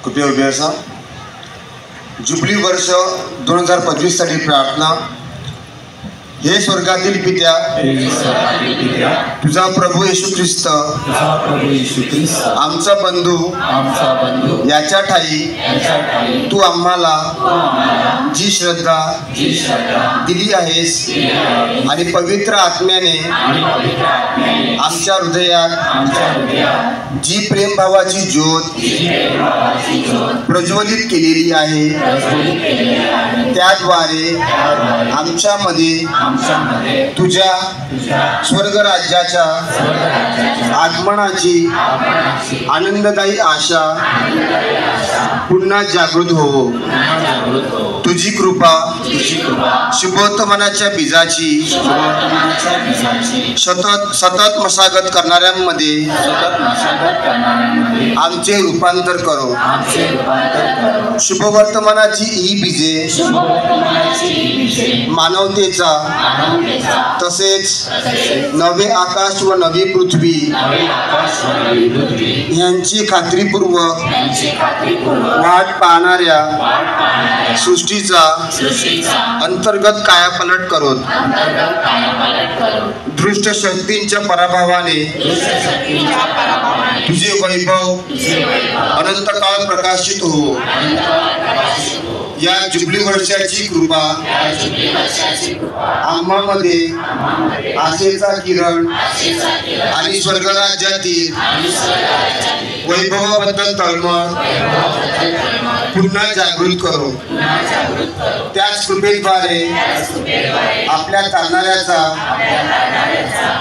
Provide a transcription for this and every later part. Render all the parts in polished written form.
कृपया उभे असा. जुबली वर्ष 2025 साठी प्रार्थना. हे स्वर्गातील पित्या, तुझा प्रभू येशू ख्रिस्त आमचा बंधू याच्या ठाई तू आम्हाला जी श्रद्धा दिली आहेस आणि पवित्र आत्म्याने आमच्या हृदयात जी प्रेमभावाची ज्योत प्रज्वलित केलेली आहे त्याद्वारे आमच्यामध्ये तुझ्या स्वर्ग राज्याच्या आगमनाची आनंददायी आशा पुन्हा जागृत हो. तुझी कृपा शुभवर्तमानाच्या बीजाची सतत मशागत करणाऱ्यांमध्ये आमचे रूपांतर करो. शुभवर्तमानाची ही बीजे मानवतेचा तसेच नवे आकाश व नवी पृथ्वी यांची खात्रीपूर्वक वाट पाहणाऱ्या सृष्टीचा अंतर्गत कायापालट करो. दृष्ट शक्तींच्या पराभवाने तुझे वैभव अनंतकाळ प्रकाशित हो. या जुबली वर्षाची कृपा आम्हामध्ये आशेचा किरण आणि स्वर्गराज्यातील वैभवाबद्दल तळमळ पुन्हा जागृत करो. त्याच कृपेद्वारे आपल्या चालणाऱ्याचा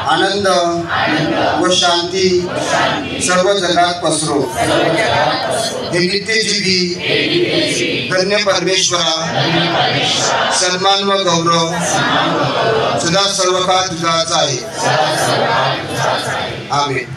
आनंद व शांती सर्व जगात पसरो. हे नित्यजीवी धन्य परमेश्वरा, सन्मान व गौरव सदा सर्व काळ तुझाच आहे. आमेन.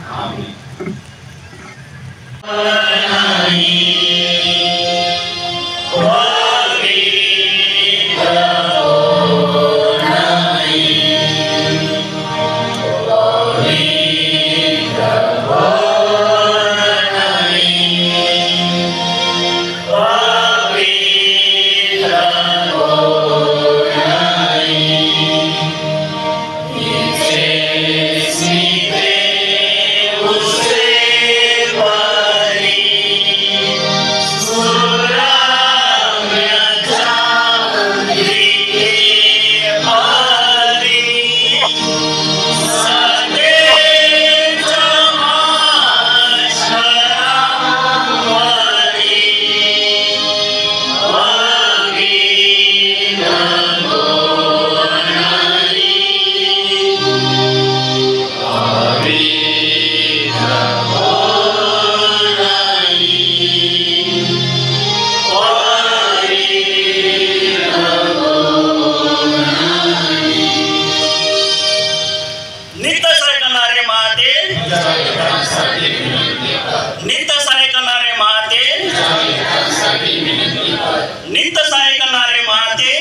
करणारे माते,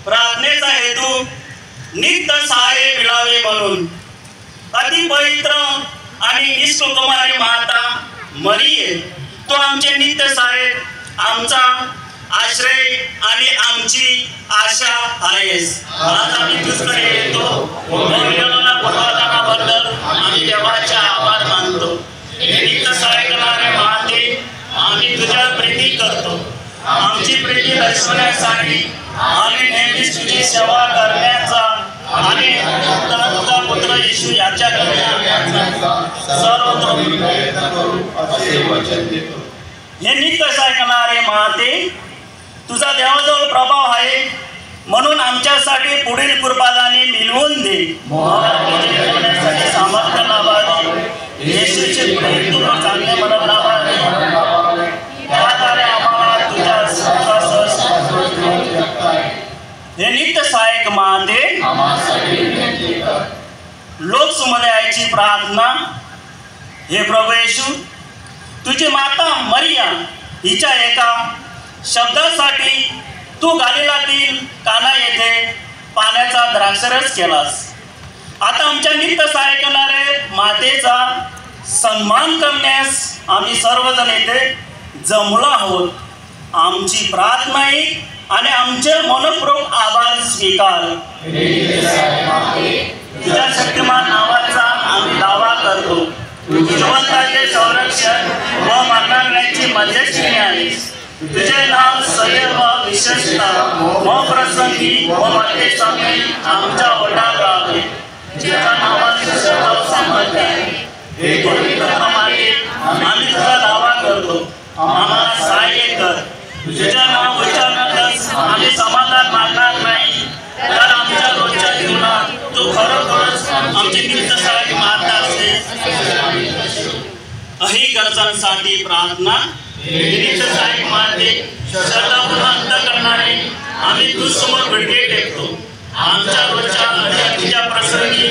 प्रार्थनेचा हेतू नित्य सहाय्य मिळावे म्हणून अति पवित्र आणि निष्कुमारी माता मरिये, तो आमचे नित्य सहाय्य, आमचा आश्रय आणि आमची आशा आहेस. आज आम्ही तुझ्याकडे येतो, बद्दल आम्ही देवाचे आभार मानतो. नित्य सहाय्य करणारे माते, आम्ही तुझ्या प्रीती करतो. आमची प्रीती दर्शवण्यासाठी आम्ही नेहमीच तुझी सेवा करण्याचा आणि तुझा पुत्र येशू याच्याकडे सर्वत्र हे नित्य सहाय्य करणारे माते, तुझा देवाजवळ प्रभाव आहे म्हणून आमच्यासाठी पुढील कृपादाने मिळवून दे. सामर्थ्य लाभावे, येशूचे प्रेम चांगले म्हणत लाभावे. त्याद्वारे आम्हाला तुझ्या हे नित्य सहायक माते, लोकसमुदायाची प्रार्थना. हे प्रभू येशू, तुझी माता मरिया हिच्या एका शब्दासाठी तू गलिलातील काना येथे पाण्याचा द्राक्षरस केलास. आता आमच्या नित्य सहाय्य करणारे मातेचा सन्मान करण्यास आम्ही सर्वजण येथे जमलो आहोत. आमची प्रार्थना आणि आमचे मनपूर्वक आभार स्वीकार. तुझ्या शक्तिमान नावाचा आम्ही दावा करतो. जिवंताचे संरक्षण व मरणाऱ्यांची मध्यस्थी आहेस. तुझे नाव सदैव विशेषतः व प्रसंगी व मते समय आमच्या ओठात राहावे. तुझ्या नावाचे सर्व सामर्थ्य हे पवित्र माते, आम्ही तुझा दावा करतो. आम्हाला सहाय्य कर. तुझ्या नाव उच्चारण्यातच आम्ही समाधान मागणार नाही, तर आमच्या रोजच्या जीवनात तू खरोखरच आमची नित्य सहाय्य माता असतेस. अही गरजांसाठी प्रार्थना. नित्य सहाय्य माते, श्रद्धापूर्ण अंत करणारे आम्ही तुझसमोर भिडके टेकतो. आमच्या रोजच्या तुझ्या प्रसंगी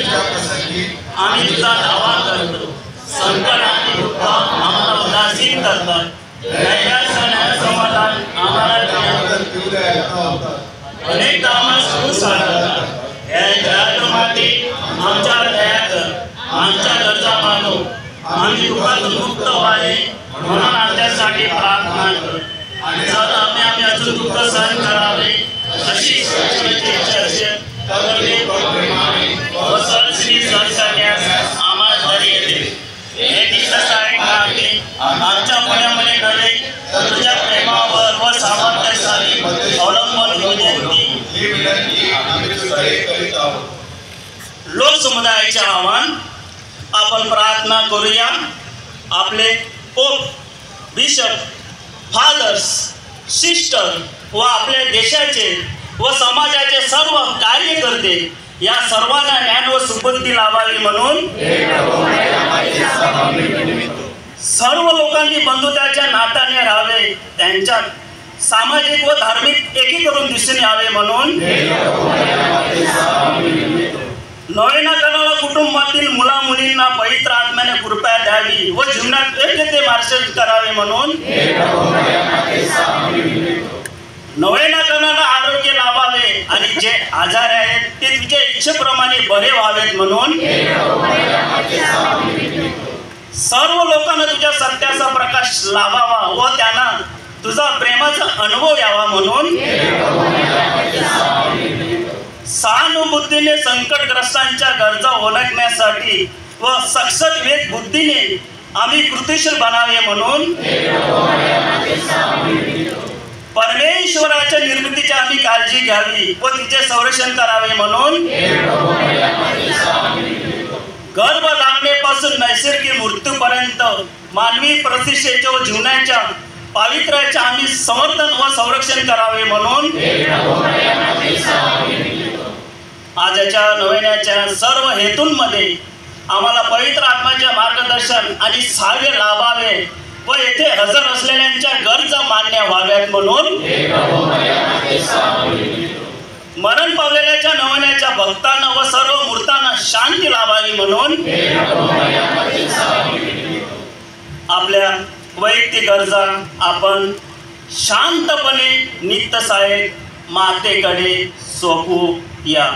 आम्ही तुझा दावा करतो. संकट आणि दुःख आम्हाला उदासीन करतात. समाधान आम्हाला अनेक आम्हाला आमच्या दया कर. आमच्या गरजा मानो. आम्ही दुःखातून मुक्त व्हावे म्हणून आमच्यासाठी प्रार्थना कर. जर आम्ही अजून दुःख सहन करावे अशी इच्छा असेल तर आम्हाला घरी येते. हे नित्य सहाय्य माते, आमच्या मनामध्ये नव्हे तर तुझ्या प्रेमावर व सामर्थ्यासाठी अवलंबून लोकसमुदायाचे आव्हान. आपण प्रार्थना करूया. आपले पोप, बिशप, फादर्स, सिस्टर व आपल्या देशाचे व समाजाचे सर्व कार्यकर्ते या सर्वांना ज्ञान व सुबुद्धी लाभावी म्हणून सर्व लोकांनी बंधुत्वाच्या नात्याने राहावे, त्यांच्यात सामाजिक व धार्मिक एकीकरण दिसून यावे म्हणून नवीन करणाऱ्या कुटुंबातील मुला मुलींना पवित्र आत्म्याने कृपा द्यावी व जीवनात योग्य ते मार्गदर्शन करावे म्हणून नवीन करणारा आरोग्य लाभावे आणि जे आजार आहेत ते तुझ्या इच्छेप्रमाणे बरे व्हावेत म्हणून सर्व लोकांना तुझ्या सत्याचा प्रकाश लाभावा व त्यांना तुझा प्रेमाचा अनुभव यावा म्हणून सहानुभूतीने संकटग्रस्तांच्या गरजा ओळखण्यासाठी व सक्षम विवेक बुद्धीने आम्ही कृतिशील बनावे म्हणून परमेश्वराच्या निर्मितीची आम्ही काळजी घ्यावी व तिचे संरक्षण करावे म्हणून गर्भधारणेपासून नैसर्गिक मृत्यूपर्यंत मानवी प्रतिष्ठेच्या व जीवनाच्या पावित्र्याचे आम्ही समर्थन व संरक्षण करावे म्हणून आजच्या नवीनाच्या सर्व हेतूंमध्ये आम्हाला पवित्र आत्म्याचे मार्गदर्शन आणि सहाय्य लाभावे व येथे हजर असलेल्यांच्या गरजा मान्य व्हाव्यात म्हणून मरण पावलेल्याच्या नवण्याच्या भक्तांना व सर्व मूर्तांना शांती लाभावी म्हणून आपल्या वैयक्तिक गरजा आपण शांतपणे नित्यसहायक मातेकडे सोपू या.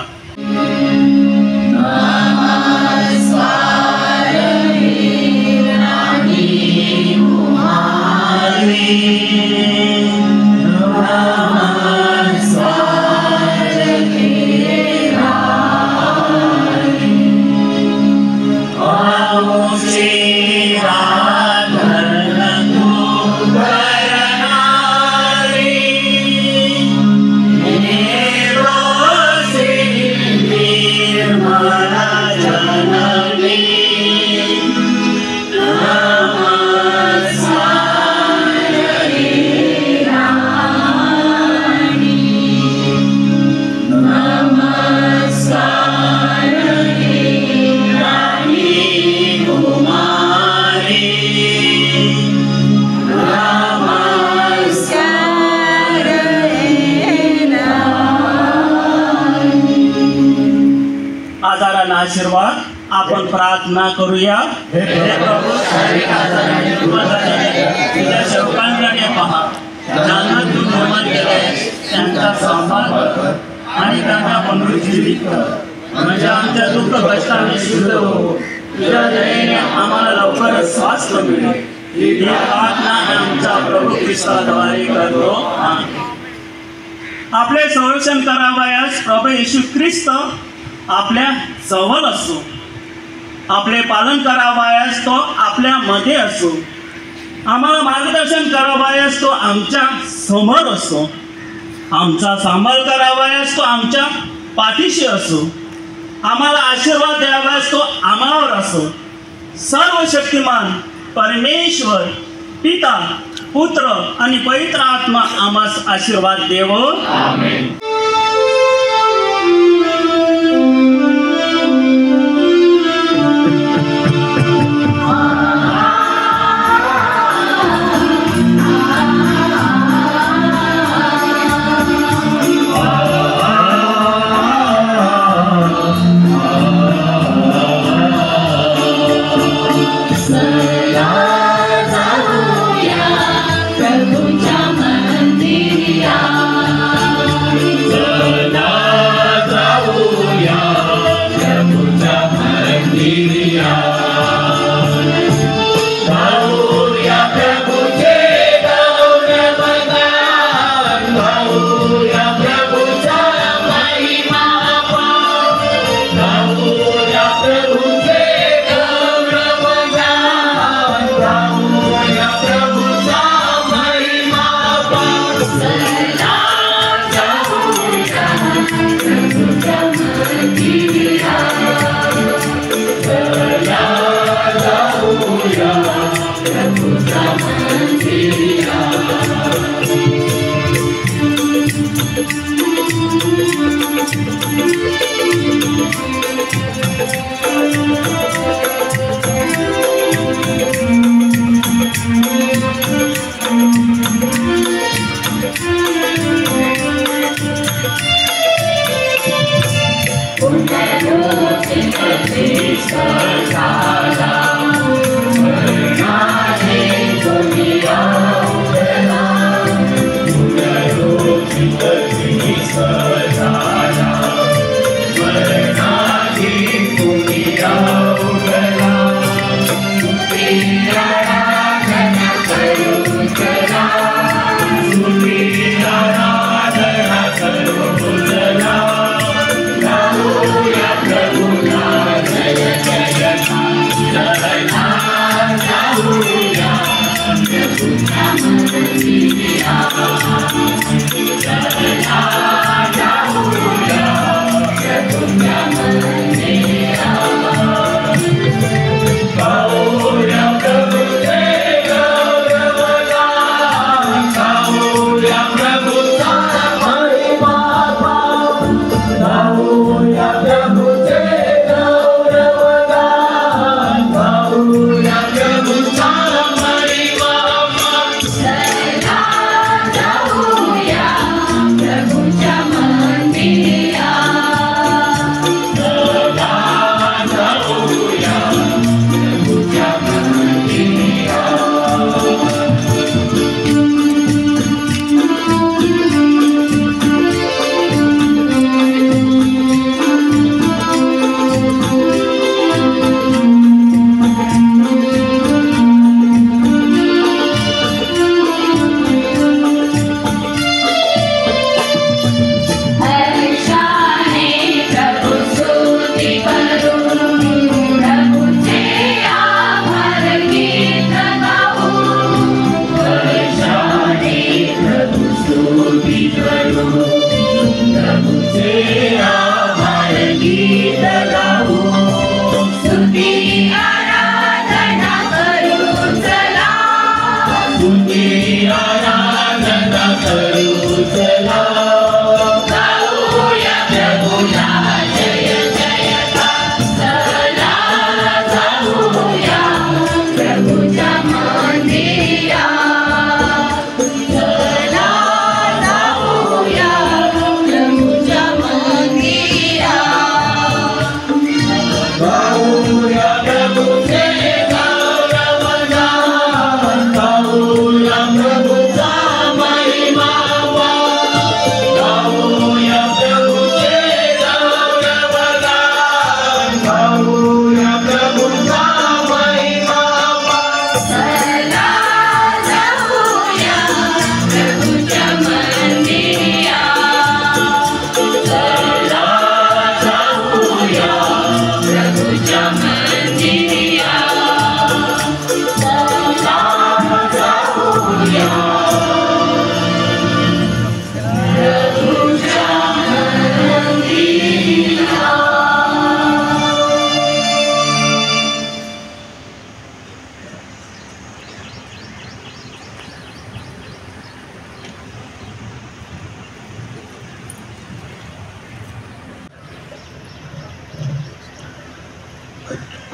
आशीर्वाद आपण प्रार्थना करूया. हे प्रभू, तुझ्या सेवकांकडे पहा, ज्यांना तू निर्माण केले त्यांचा सांभाळ कर आणि त्यांना पुनरुज्जीवित कर, म्हणजे आमच्या दुःख कष्टाने शुद्ध हो. तुझ्या दयेने आम्हाला लवकरच स्वास्थ्य मिळेल. ही प्रार्थना आमच्या प्रभू ख्रिस्ताद्वारे करतो. आपले संरक्षण करावयास प्रभू येशू ख्रिस्त आपल्या जवळ असो, आपले पालन करावयास तो आपल्या मध्ये असो, आम्हाला मार्गदर्शन करावयास तो आमच्या समोर असो, आमचा सांभाळ करावयास तो आमच्या पाठीशी असो, आम्हाला आशीर्वाद द्यावयास तो आम्हावर असो. सर्व शक्तिमान परमेश्वर पिता, पुत्र आणि पवित्र आत्मा आम्हास आशीर्वाद देव. आमेन. Hallelujah.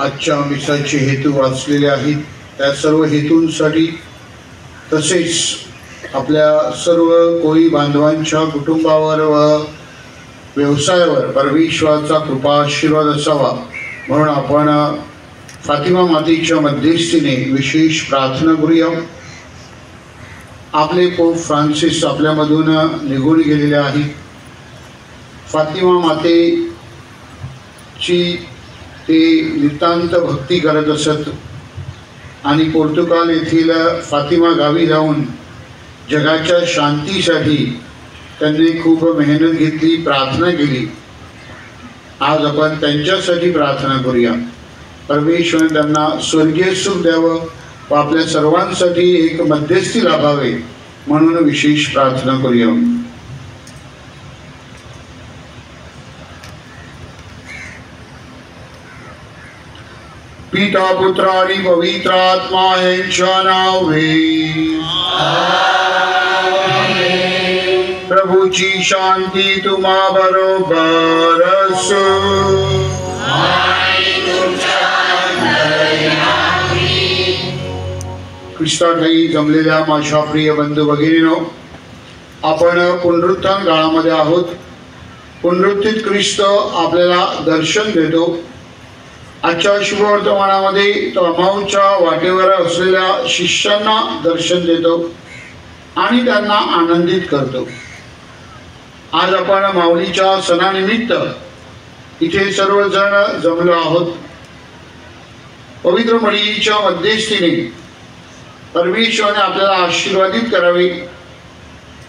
आजच्या मिसाचे हेतू वाचलेले आहेत. त्या सर्व हेतूंसाठी तसेच आपल्या सर्व कोळी बांधवांच्या कुटुंबावर व व्यवसायावर परमेश्वराचा कृपा आशीर्वाद असावा म्हणून आपण फातिमा मातेच्या मध्यस्थीने विशेष प्रार्थना करूया. आपले पोप फ्रान्सिस आपल्यामधून निघून गेलेले आहेत. फातिमा मातेची ते नितांत भक्ती करत असत आणि पोर्तुगाल येथील फातिमा गावी जाऊन जगाच्या शांतीसाठी त्यांनी खूप मेहनत घेतली, प्रार्थना केली. आज आपण त्यांच्यासाठी प्रार्थना करूया. परमेश्वर त्यांना स्वर्गीय सुख द्यावं व आपल्या सर्वांसाठी एक मध्यस्थी लाभावे म्हणून विशेष प्रार्थना करूया. पिता पुत्र आणि पवित्र आत्मा यांच्या नावे. प्रभूची शांती तुम्हा बरोबर असो. ख्रिस्ताठाई जमलेल्या माझ्या प्रिय बंधू भगिनींनो, आपण पुनरुत्थान काळामध्ये आहोत. पुनरुत्थित ख्रिस्त आपल्याला दर्शन देतो. आजच्या शुभवर्तमानामध्ये तो अमाऊच्या वाटेवर असलेल्या शिष्यांना दर्शन देतो आणि त्यांना आनंदित करतो. आज आपण माऊलीच्या सणानिमित्त इथे सर्वजण जमलो आहोत. पवित्र मढीच्या मध्यस्थीने परमेश्वराने आपल्याला आशीर्वादित करावे.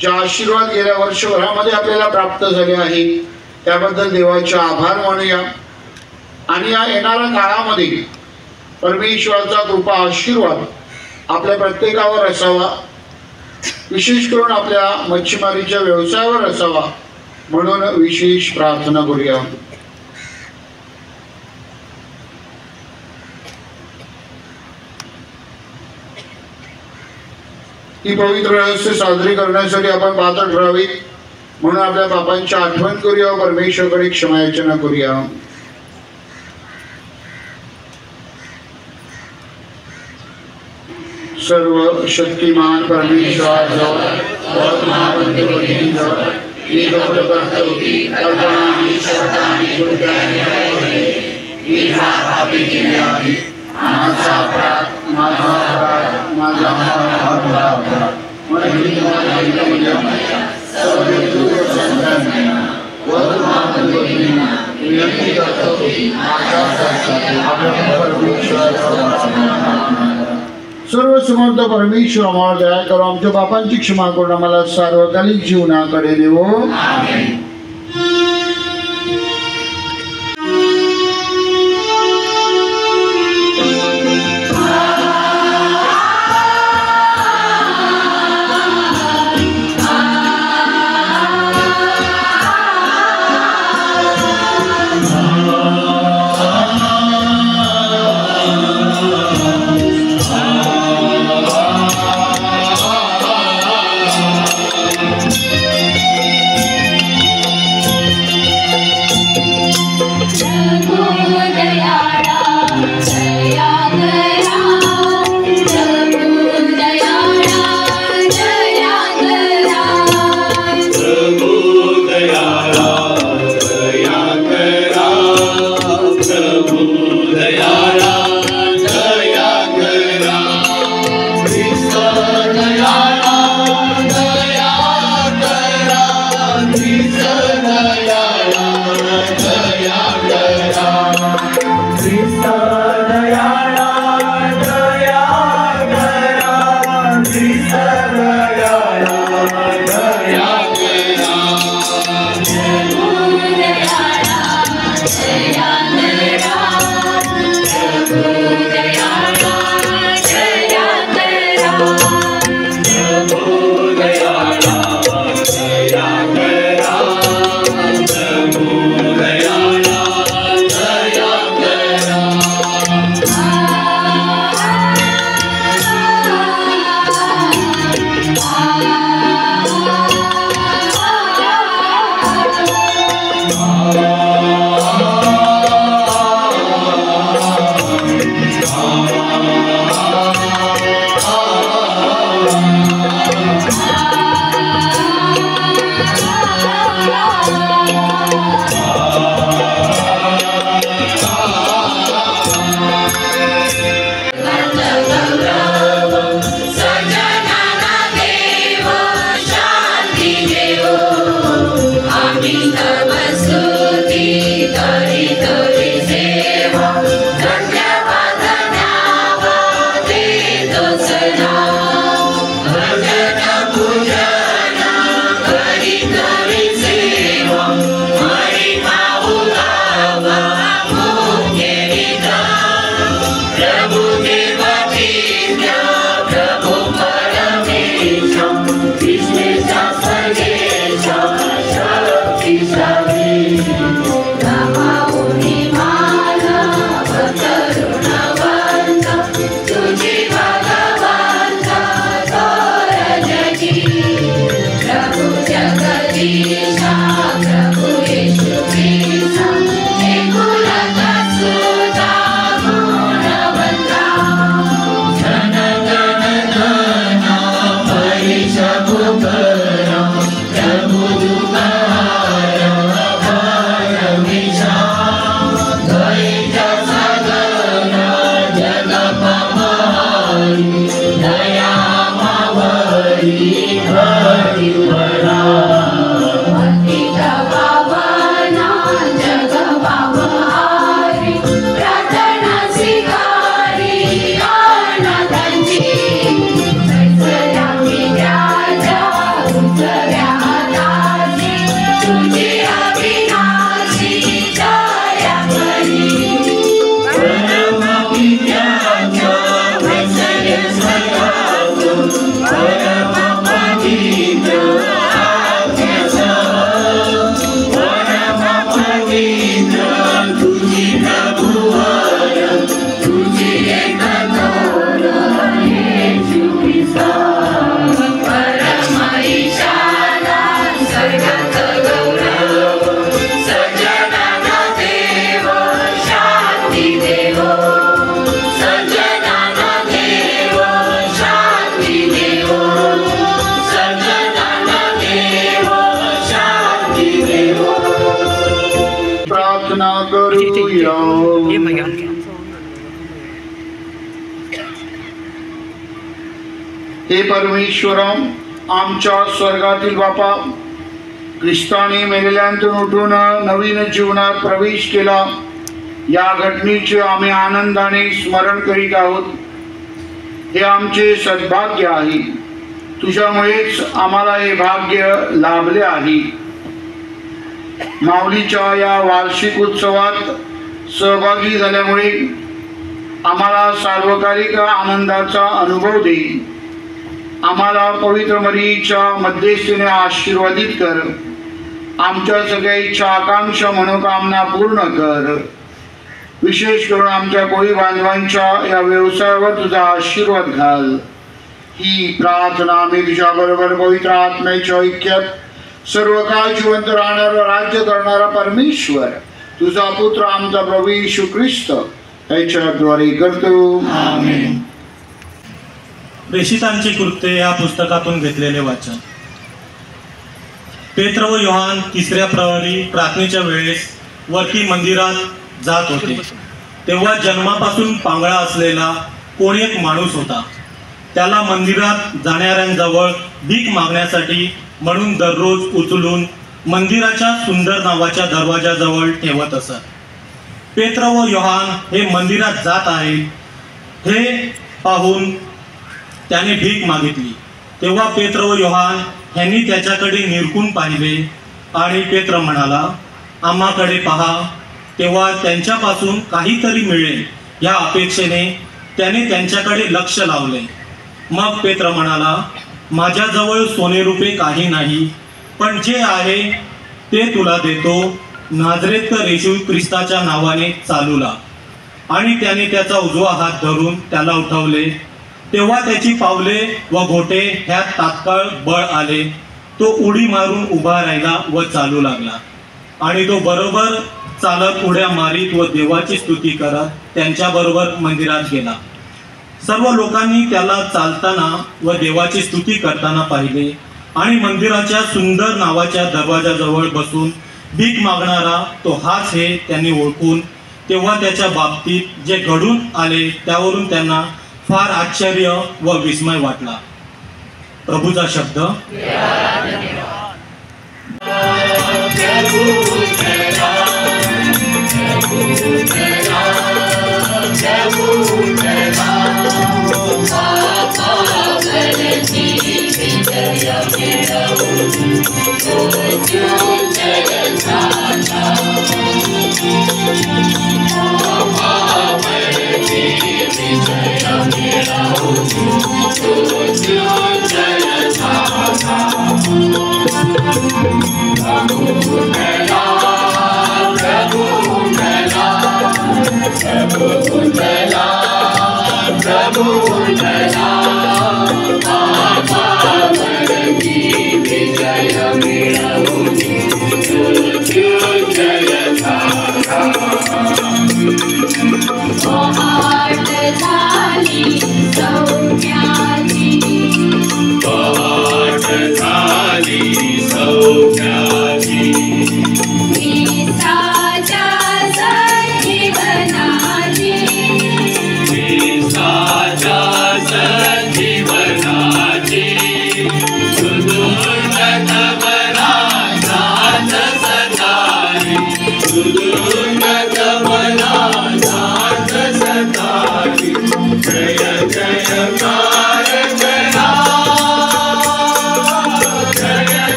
जे आशीर्वाद गेल्या वर्षभरामध्ये आपल्याला प्राप्त झाले आहे त्याबद्दल देवाचे आभार मानूया. आणि या येणाऱ्या काळामध्ये परमेश्वराचा कृपा आशीर्वाद आपल्या प्रत्येकावर असावा, विशेष करून आपल्या मच्छीमारीच्या व्यवसायावर असावा म्हणून विशेष प्रार्थना करूया. ही पवित्र रहस्य साजरी करण्यासाठी आपण पात्र ठरावे म्हणून आपल्या पापांची आठवण करूया, परमेश्वराकडे क्षमा याचना करूया. सर्व शक्तिमान परमेश्वराजवळ सर्व समर्थ परमेश्वर आम्हाला दया करो, आमच्या पापांची क्षमा करून आम्हाला सार्वकालिक जीवनाकडे नेवो. हे परमेश्वरम, आमच्या स्वर्गातील बापा, ख्रिस्ताने मेलेल्यांतून उठून नवीन जीवनात प्रवेश केला या घटनेचे आम्ही आनंदाने स्मरण करीत आहोत. हे आमचे सद्भाग्य आहे. तुझ्यामुळेच आम्हाला हे भाग्य लाभले आहे. माऊलीच्या या वार्षिक उत्सवात सहभागी झाल्यामुळे आम्हाला सार्वकालिक आनंदाचा अनुभव दे. आम्हाला पवित्र मरीच्या मध्यस्थीने आशीर्वादित कर. आमच्या सगळ्या इच्छा आकांक्षा मनोकामना पूर्ण कर. विशेष करून आमच्या कोळी बांधवांच्या या व्यवसायावर तुझा आशीर्वाद घाल. ही प्रार्थना आम्ही तुझ्या बरोबर पवित्र आत्म्याच्या ऐक्यात सर्व काळ जिवंत राहणारा राज्य करणारा परमेश्वर तुझा पुत्र आमचा प्रभू येशू ख्रिस्त याच्याद्वारे करतो. आमेन. प्रेषितांची कृत्ये या पुस्तकातून घेतलेले वाचन. पेत्र व योहान तिसऱ्या प्रहरी प्रार्थनेच्या वेळेस वरती मंदिरात जात होते. तेव्हा जन्मापासून पांगळा असलेला कोणी एक माणूस होता. त्याला मंदिरात जाणाऱ्यांजवळ भीक मागण्यासाठी म्हणून दररोज उचलून मंदिराच्या सुंदर नावाच्या दरवाजाजवळ ठेवत असत. पेत्र व योहान हे मंदिरात जात आहेत हे पाहून त्याने भीक मागितली. तेव्हा पेत्र व योहान यांनी त्याच्याकडे निरखून पाहिले आणि पेत्र म्हणाला, आम्हाकडे पहा. तेव्हा त्यांच्यापासून काहीतरी मिळेल या अपेक्षेने त्याने त्यांच्याकडे लक्ष लावले. मग पेत्र म्हणाला, माझ्याजवळ सोने रुपये काही नाही, पण जे आहे ते तुला देतो. नाझरेतकर येशू ख्रिस्ताच्या नावाने चालू लाग. आणि त्याने त्याचा उजवा हात धरून त्याला उठवले. तेव्हा त्याची पावले व घोटे ह्यात तात्काळ बळ आले. तो उडी मारून उभा राहिला व चालू लागला. आणि तो बरोबर चालत उड्या मारीत व देवाची स्तुती करत त्यांच्याबरोबर मंदिरात गेला. सर्व लोकांनी त्याला चालताना व देवाची स्तुती करताना पाहिले आणि मंदिराच्या सुंदर नावाच्या दरवाजाजवळ बसून भीक मागणारा तो हाच हे त्यांनी ओळखून तेव्हा त्याच्या बाबतीत जे घडून आले त्यावरून त्यांना फार आश्चर्य व विस्मय वाटला. प्रभूचा शब्द. Jaya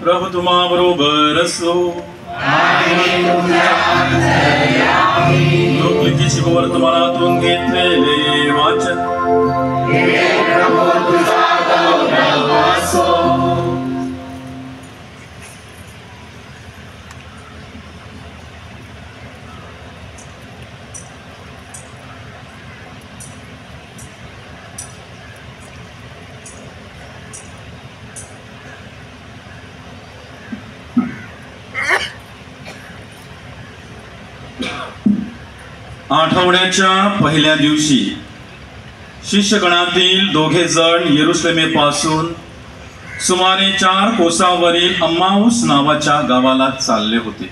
प्रभु तुम्हाबरोबर असो. लोकलिखित वर्तमानातून घेतलेले वाचन. आठवड्याच्या पहिल्या दिवशी शिष्यगणातील दोघे जण येरुशलेमेपासून सुमारे 4 कोसावरील अम्माऊस नावाच्या गावाला चालले होते.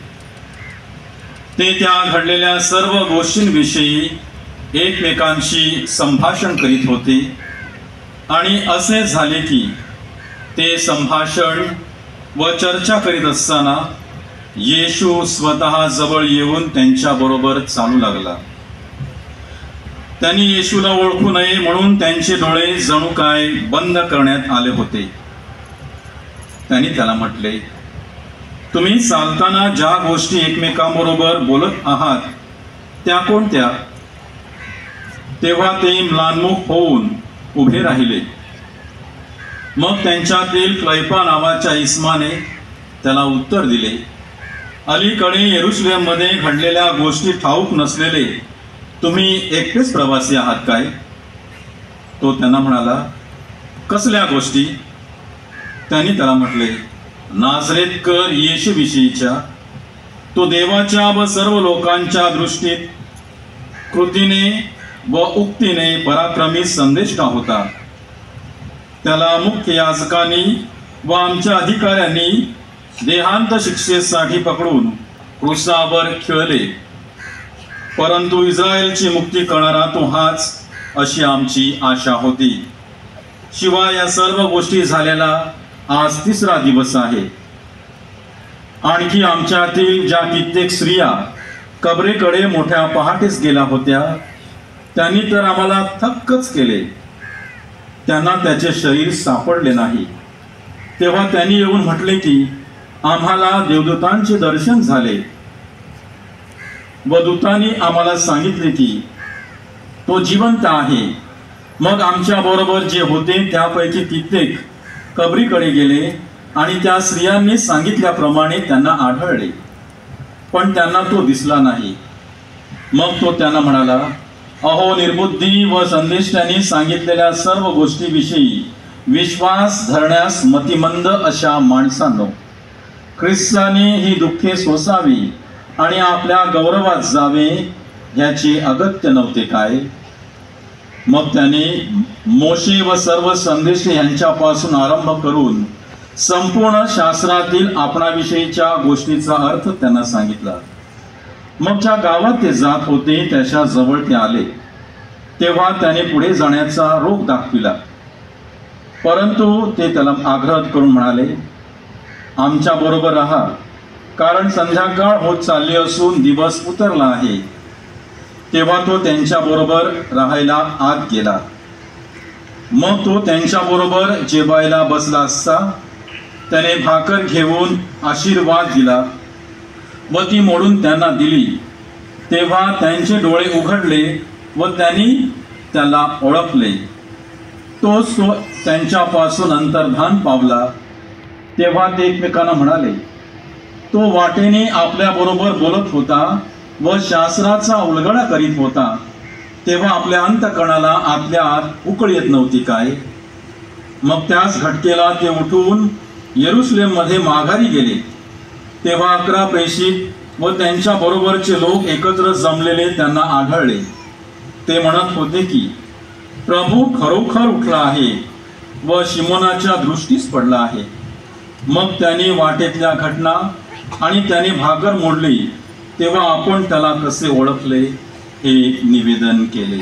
ते त्या घडलेल्या सर्व गोष्टींविषयी एकमेकांशी संभाषण करीत होते. आणि असे झाले की ते संभाषण व चर्चा करीत असताना येशू स्वतः जवळ येऊन त्यांच्याबरोबर चालू लागला. त्यांनी येशूला ओळखू नये म्हणून त्यांचे डोळे जणू काय बंद करण्यात आले होते. त्यांनी त्याला म्हटले, तुम्ही चालताना ज्या गोष्टी एकमेकांबरोबर बोलत आहात त्या कोणत्या? तेव्हा ते म्लानमुख होऊन उभे राहिले. मग त्यांच्यातील क्लैपा नावाच्या इस्माने त्याला उत्तर दिले, अलीकडे येरुशलेममध्ये घडलेल्या गोष्टी ठाऊक नसलेले तुम्ही एकटेच प्रवासी आहात काय? तो त्यांना म्हणाला, कसल्या गोष्टी? त्यांनी त्याला म्हटले, नाझरेतकर येशूविषयीच्या. तो देवाच्या व सर्व लोकांच्या दृष्टीत कृतीने व उक्तीने पराक्रमी संदेष्टा होता. त्याला मुख्य याजकांनी व आमच्या अधिकाऱ्यांनी देहांत शिक्षेसाठी पकडून क्रूसावर खिळले. परंतु इस्रायलची मुक्ती करणारा तो हाच, अशी आमची आशा होती. शिवाय या सर्व गोष्टी झालेला आज 3रा दिवस आहे. आणखी आमच्यातील ज्या कित्येक स्त्रिया कबरेकडे मोठ्या पहाटेच गेल्या होत्या त्यांनी तर आम्हाला थक्कच केले. त्यांना त्याचे शरीर सापडले नाही. तेव्हा त्यांनी येऊन म्हटले की आम्हाला देवदूतांचे दर्शन झाले. व दूतांनी आम्हाला सांगितले की तो जिवंत आहे. मग आमच्या बरोबर जे होते त्यापैकी कित्येक कबरीकडे गेले आणि त्या स्त्रियांनी सांगितल्याप्रमाणे त्यांना आढळले, पण त्यांना तो दिसला नाही. मग तो त्यांना म्हणाला, अहो निर्बुद्धी व संदेष्टांनी सांगितलेल्या सर्व गोष्टीविषयी विश्वास धरण्यास मतिमंद अशा माणसांनो, ख्रिस्ताने ही दुःखे सोसावी आणि आपल्या गौरवात जावे याचे अगत्य नव्हते काय? मग त्याने मोशे व सर्व संदेश यांच्यापासून आरंभ करून संपूर्ण शास्त्रातील आपणाविषयीच्या गोष्टीचा अर्थ त्यांना सांगितला. मग ज्या गावात ते जात होते त्याच्या जवळ ते आले, तेव्हा त्याने पुढे जाण्याचा रोख दाखविला. परंतु ते त्याला आग्रह करून म्हणाले, आमच्या बरोबर राहा, कारण संध्याकाळ होत चालली असून दिवस उतरला आहे. तेव्हा तो त्यांच्या बरोबर राहायला आत गेला. मग तो त्यांच्या बरोबर जेवायला बसला असता त्याने भाकर घेऊन आशीर्वाद दिला व ती मोडून त्यांना दिली. तेव्हा त्यांचे डोळे उघडले व त्यांनी त्याला ओळखले. तो त्यांच्यापासून अंतर्धान पावला. तेव्हा ते एकमेकांना म्हणाले, तो वाटेने आपल्या बरोबर बोलत होता व शास्त्राचा उलगडा करीत होता, तेव्हा आपल्या अंतकणाला आतल्या आत उकळ येत नव्हती काय? मग त्याच घटकेला ते उठून येरुशलेम मध्ये माघारी गेले. तेव्हा 11 प्रेषित व त्यांच्या बरोबरचे लोक एकत्र जमलेले त्यांना आढळले. ते म्हणत होते की प्रभू खरोखर उठला आहे व शिमोनाच्या दृष्टीस पडला आहे. मग त्याने वाटेतल्या घटना आणि त्याने भाकर मोडली तेव्हा आपण त्याला कसे ओळखले हे निवेदन केले.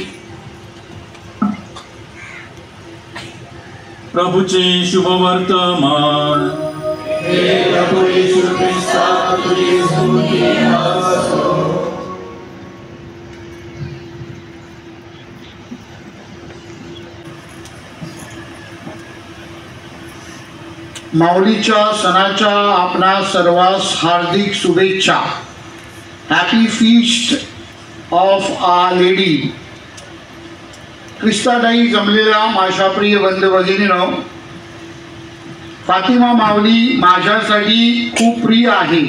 प्रभूचे शुभवर्तमान. माऊलीच्या सणाच्या आपणा सर्वांस हार्दिक शुभेच्छा. Happy feast of our lady. ख्रिस्तादाई जमलेल्या माझ्या प्रिय बंधू भगिनींनो, फातिमा माऊली माझ्यासाठी खूप प्रिय आहे.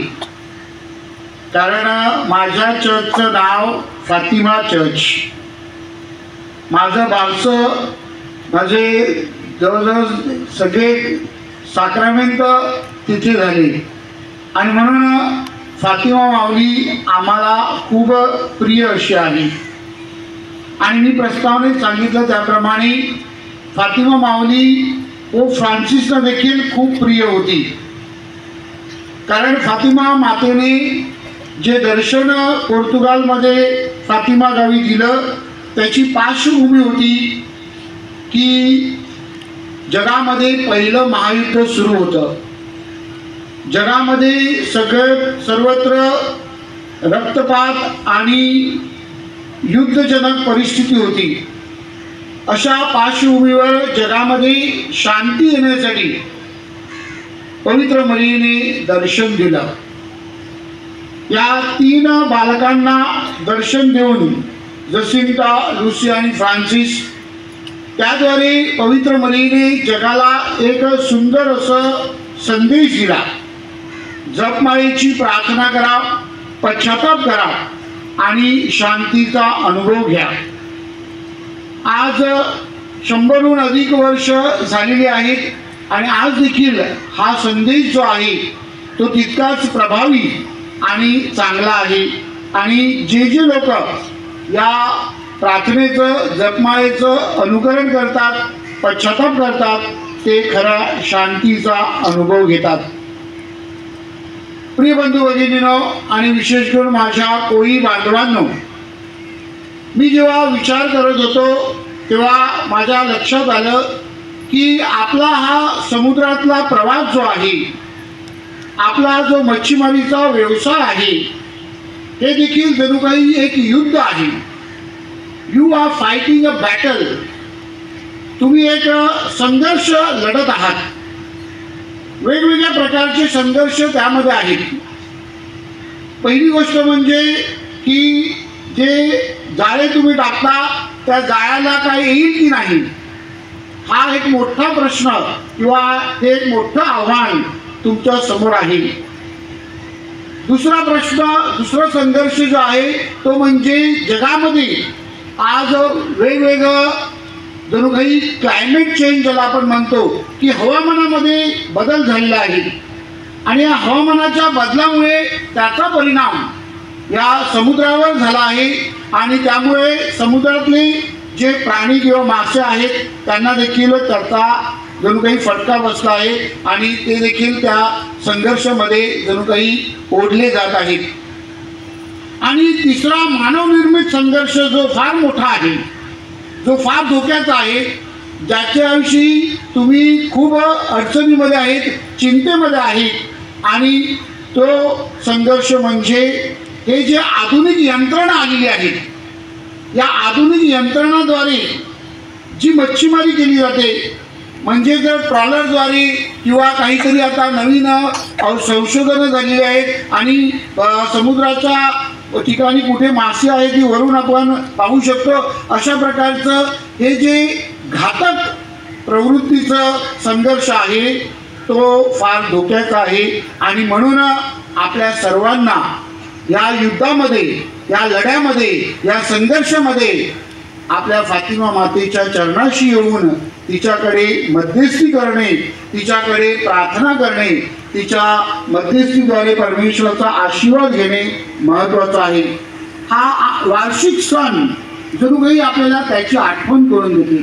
कारण माझ्या चर्चचं नाव फातिमा चर्च. माझं बारसं माझे जवळजवळ सगळे साक्रामेंट तिथे झाले आणि म्हणून फातिमा माऊली आम्हाला खूप प्रिय अशी आहे. आणि मी प्रस्तावनेत सांगितलं त्याप्रमाणे फातिमा माऊली पोप फ्रान्सिसना देखील खूप प्रिय होती. कारण फातिमा मातेने जे दर्शन पोर्तुगालमध्ये फातिमा गावी दिलं त्याची पार्श्वभूमी होती की जगामध्ये पहिलं महायुद्ध सुरू होतं. जगामध्ये सर्वत्र रक्तपात आणि युद्धजनक परिस्थिती होती. अशा पार्श्वभूमीवर जगामध्ये शांती येण्यासाठी पवित्र मरियेने दर्शन दिलं. या 3 बालकांना दर्शन देऊन जसिंता, लुसी आणि फ्रान्सिस, त्याद्वारे पवित्र मरियेने जगाला एक सुंदर असं संदेश दिला. जपमाळेची प्रार्थना करा, पश्चाताप करा आणि शांतीचा अनुभव घ्या. आज 100हून अधिक वर्ष झालेली आहेत आणि आज देखील हा संदेश जो आहे तो तितकाच प्रभावी आणि चांगला आहे. आणि जे लोक या प्रार्थनेचं, जपमाळेचं अनुकरण करतात, पश्चाताप करतात, ते खरा शांतीचा अनुभव घेतात. प्रिय बंधू भगिनींनो आणि विशेष करून माझ्या कोळी बांधवांनो, मी जेव्हा विचार करत होतो तेव्हा माझ्या लक्षात आलं की आपला हा समुद्रातला प्रवास जो आहे, आपला जो मच्छीमारीचा व्यवसाय आहे, हे देखील जणू काही एक युद्ध आहे. You are fighting a battle. तुम्ही एक संघर्ष लढत आहात. वेगवेगळ्या प्रकारचे संघर्ष त्यामध्ये आहेत. पहिली गोष्ट म्हणजे की जे जाळे तुम्ही टाकता त्या जाळ्याला काही येईल की नाही, हा एक मोठा प्रश्न किंवा हे एक मोठं आव्हान तुमच्या समोर आहे. दुसरा प्रश्न, दुसरा संघर्ष जो आहे तो म्हणजे जगामध्ये आज वेगवेगळं जणू काही क्लायमेट चेंज ज्याला आपण म्हणतो की हवामानामध्ये बदल झालेला आहे आणि या हवामानाच्या बदलामुळे त्याचा परिणाम या समुद्रावर झाला आहे आणि त्यामुळे समुद्रातले जे प्राणी किंवा मासे आहेत त्यांना देखील त्याचा जणू काही फटका बसला आहे आणि ते देखील त्या संघर्षामध्ये जणू काही ओढले जात आहेत. आणि तिसरा मानवनिर्मित संघर्ष जो फार मोठा आहे, जो फार धोक्याचा आहे, ज्याच्याविषयी तुम्ही खूप अडचणीमध्ये आहेत, चिंतेमध्ये आहेत आणि तो संघर्ष म्हणजे हे जे आधुनिक यंत्रणा आलेली आहे, या आधुनिक यंत्रणाद्वारे जी मच्छीमारी केली जाते, म्हणजे जर ट्रॉलरद्वारे किंवा काहीतरी आता नवीन संशोधनं झालेली आहेत आणि समुद्राच्या ठिकाणी कुठे मासे आहेत ती वरून आपण पाहू शकतो, अशा प्रकारचं हे जे घातक प्रवृत्तीचं संघर्ष आहे तो फार धोक्याचा आहे. आणि म्हणून आपल्या सर्वांना या युद्धामध्ये, या लढ्यामध्ये, या संघर्षामध्ये आपल्या फातिमा मातेच्या चरणाशी येऊन तिच्याकडे मध्यस्थी करणे, तिच्याकडे प्रार्थना करणे, तिच्या मध्यस्थीद्वारे परमेश्वराचा आशीर्वाद घेणे महत्त्वाचं आहे. हा वार्षिक सण जणू काही आपल्याला त्याची आठवण करून देते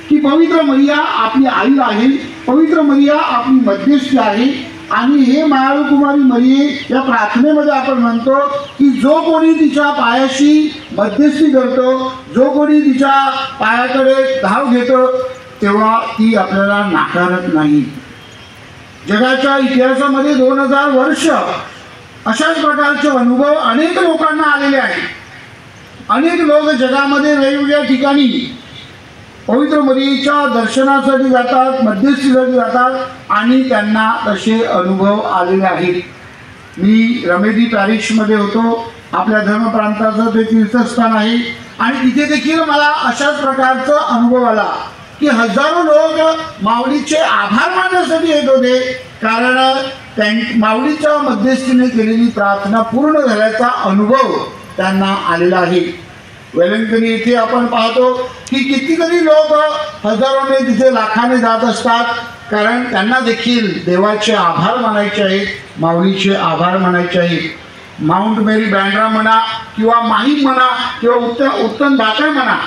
की पवित्र मरिया आपली आई आहे, पवित्र मरिया आपली मध्यस्थी आहे. आणि हे मायाळू कुमारी मरिये या प्रार्थनेमध्ये आपण म्हणतो की जो कोणी तिच्या पायाशी मध्यस्थी करतो, जो कोणी तिच्या पायाकडे धाव घेतो, तेव्हा ती आपल्याला नाकारत नाही. जगाच्या इतिहासामध्ये 2000 वर्ष अशाच प्रकारचे अनुभव अनेक लोकांना आलेले आहेत. अनेक लोक जगामध्ये वेगवेगळ्या ठिकाणी पवित्र मरियेच्या दर्शनासाठी जातात, मध्यस्थीसाठी जातात आणि त्यांना तसे अनुभव आलेले आहेत. मी रमेदी पॅरिशमध्ये होतो, आपल्या धर्मप्रांताचं ते तीर्थस्थान आहे आणि तिथे देखील मला अशाच प्रकारचा अनुभव आला की हजारो लोक माऊलीचे आभार मानण्यासाठी येत होते, कारण माऊलीच्या मध्यस्थीने केलेली प्रार्थना पूर्ण झाल्याचा अनुभव त्यांना आलेला आहे. वेलंकणी येथे आपण पाहतो की कितीतरी लोक हजारोने तिथे लाखाने जात असतात, कारण त्यांना देखील देवाचे आभार मानायचे आहेत, माऊलीचे आभार मानायचे आहेत. माउंट मेरी बँड्रा म्हणा किंवा माहीम म्हणा किंवा उत्तम भाकर म्हणा,